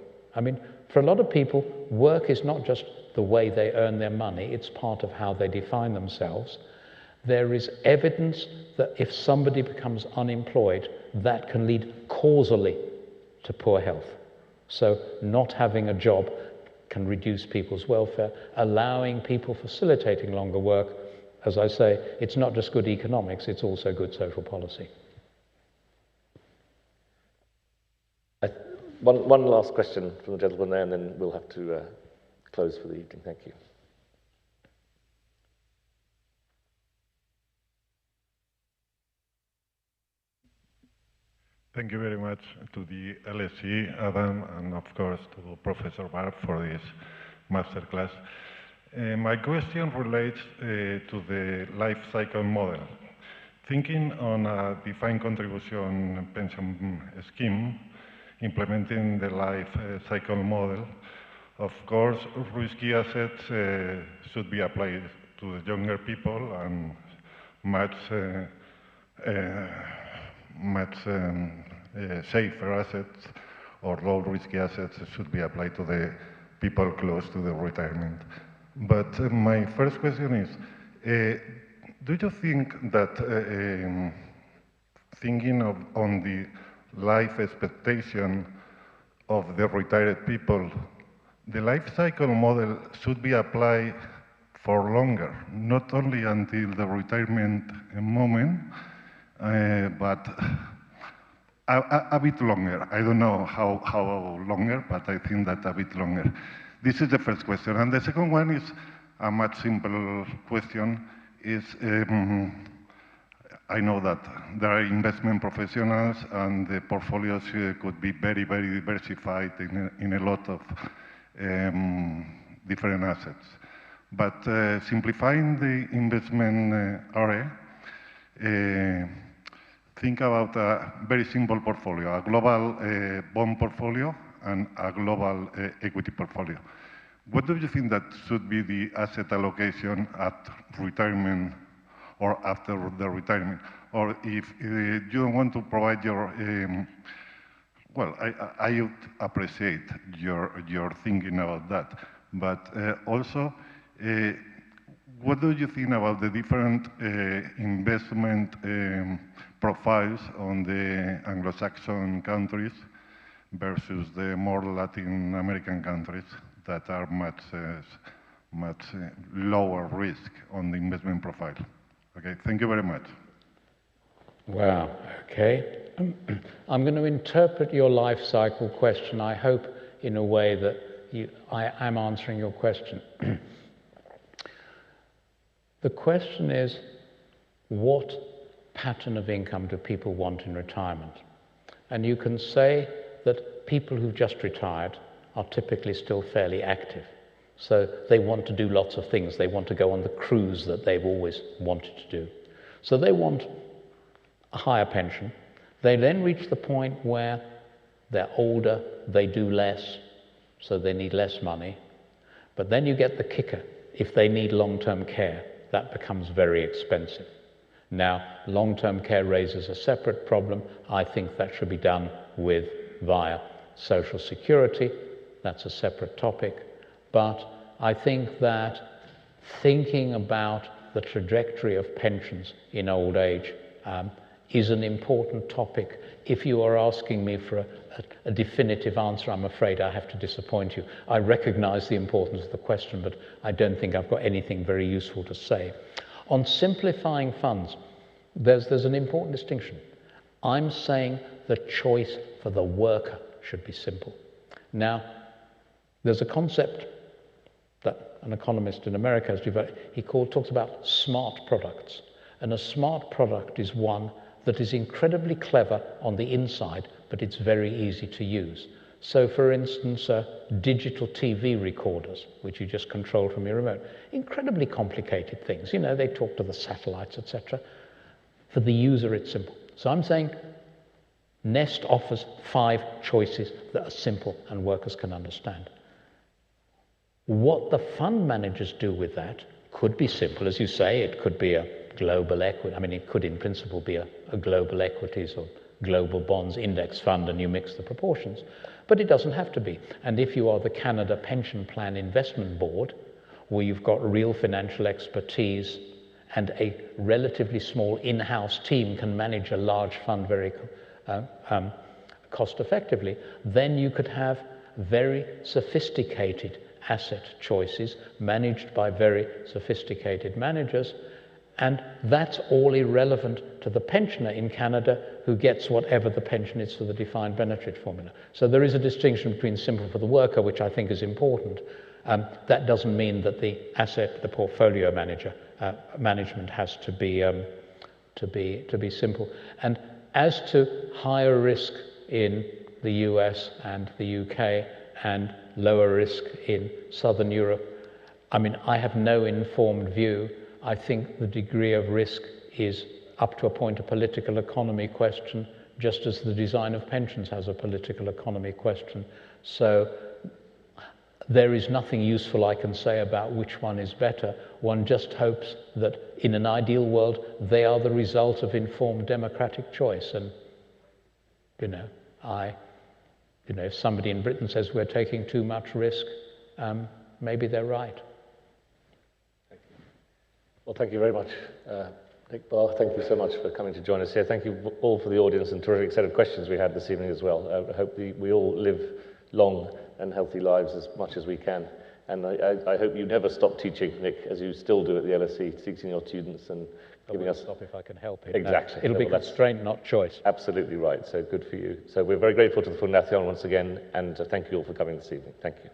For a lot of people, work is not just the way they earn their money, it's part of how they define themselves. There is evidence that if somebody becomes unemployed, that can lead causally to poor health. So not having a job can reduce people's welfare. Allowing people, facilitating longer work, as I say, it's not just good economics, it's also good social policy. One last question from the gentleman there, and then we'll have to close for the evening. Thank you. Thank you very much to the LSE, Adam, and of course to Professor Barr for this masterclass. My question relates to the life cycle model. Thinking on a defined contribution pension scheme, implementing the life cycle model, of course, risky assets should be applied to the younger people, and much safer assets or low risky assets should be applied to the people close to the retirement. But my first question is, do you think that thinking on the life expectation of the retired people, the life cycle model should be applied for longer, not only until the retirement moment, but a bit longer. I don't know how longer, but I think that a bit longer. This is the first question. And the second one is a much simpler question. I know that there are investment professionals and the portfolios could be very, very diversified in a lot of different assets. But simplifying the investment area, think about a very simple portfolio, a global bond portfolio and a global equity portfolio. What do you think that should be the asset allocation at retirement or after the retirement? Or if you don't want to provide your, well, I would appreciate your thinking about that. But also, what do you think about the different investment profiles on the Anglo-Saxon countries versus the more Latin American countries that are much lower risk on the investment profile? Okay, thank you very much. Wow, okay. I'm going to interpret your life cycle question, I hope, in a way that I am answering your question. The question is, what pattern of income do people want in retirement? And you can say that people who've just retired are typically still fairly active. So they want to do lots of things. They want to go on the cruise that they've always wanted to do. So they want a higher pension. They then reach the point where they're older, they do less, so they need less money. But then you get the kicker. If they need long-term care, that becomes very expensive. Now, long-term care raises a separate problem. I think that should be done via Social Security. That's a separate topic. But I think that thinking about the trajectory of pensions in old age is an important topic. If you are asking me for a definitive answer, I'm afraid I have to disappoint you. I recognize the importance of the question, but I don't think I've got anything very useful to say. On simplifying funds, there's an important distinction. I'm saying the choice for the worker should be simple. Now, there's a concept that an economist in America has developed. He talks about smart products. And a smart product is one that is incredibly clever on the inside, but it's very easy to use. So, for instance, digital TV recorders, which you just control from your remote. Incredibly complicated things. You know, they talk to the satellites, etc. For the user, it's simple. So I'm saying Nest offers 5 choices that are simple and workers can understand. What the fund managers do with that could be simple, as you say. It could be a global equity. I mean, it could in principle be a global equities or global bonds index fund, and you mix the proportions. But it doesn't have to be. And if you are the Canada Pension Plan Investment Board, where you've got real financial expertise and a relatively small in-house team can manage a large fund very cost effectively, then you could have very sophisticated asset choices managed by very sophisticated managers. And that's all irrelevant to the pensioner in Canada who gets whatever the pension is for the defined benefit formula. So there is a distinction between simple for the worker, which I think is important. That doesn't mean that the portfolio management has to be simple. And as to higher risk in the US and the UK and lower risk in Southern Europe, I mean, I have no informed view. I think the degree of risk is up to a point a political economy question, just as the design of pensions has a political economy question. So there is nothing useful I can say about which one is better. One just hopes that in an ideal world, they are the result of informed democratic choice. And, if somebody in Britain says we're taking too much risk, maybe they're right. Thank you. Well, thank you very much, Nick Barr. Thank you so much for coming to join us here. Thank you all for the audience and terrific set of questions we had this evening as well. I hope we all live long and healthy lives as much as we can. And I hope you never stop teaching, Nick, as you still do at the LSE, teaching your students and giving us... stop if I can help it. Exactly. It'll be constraint, not choice. Absolutely right. So good for you. So we're very grateful to the Fundación once again, and thank you all for coming this evening. Thank you.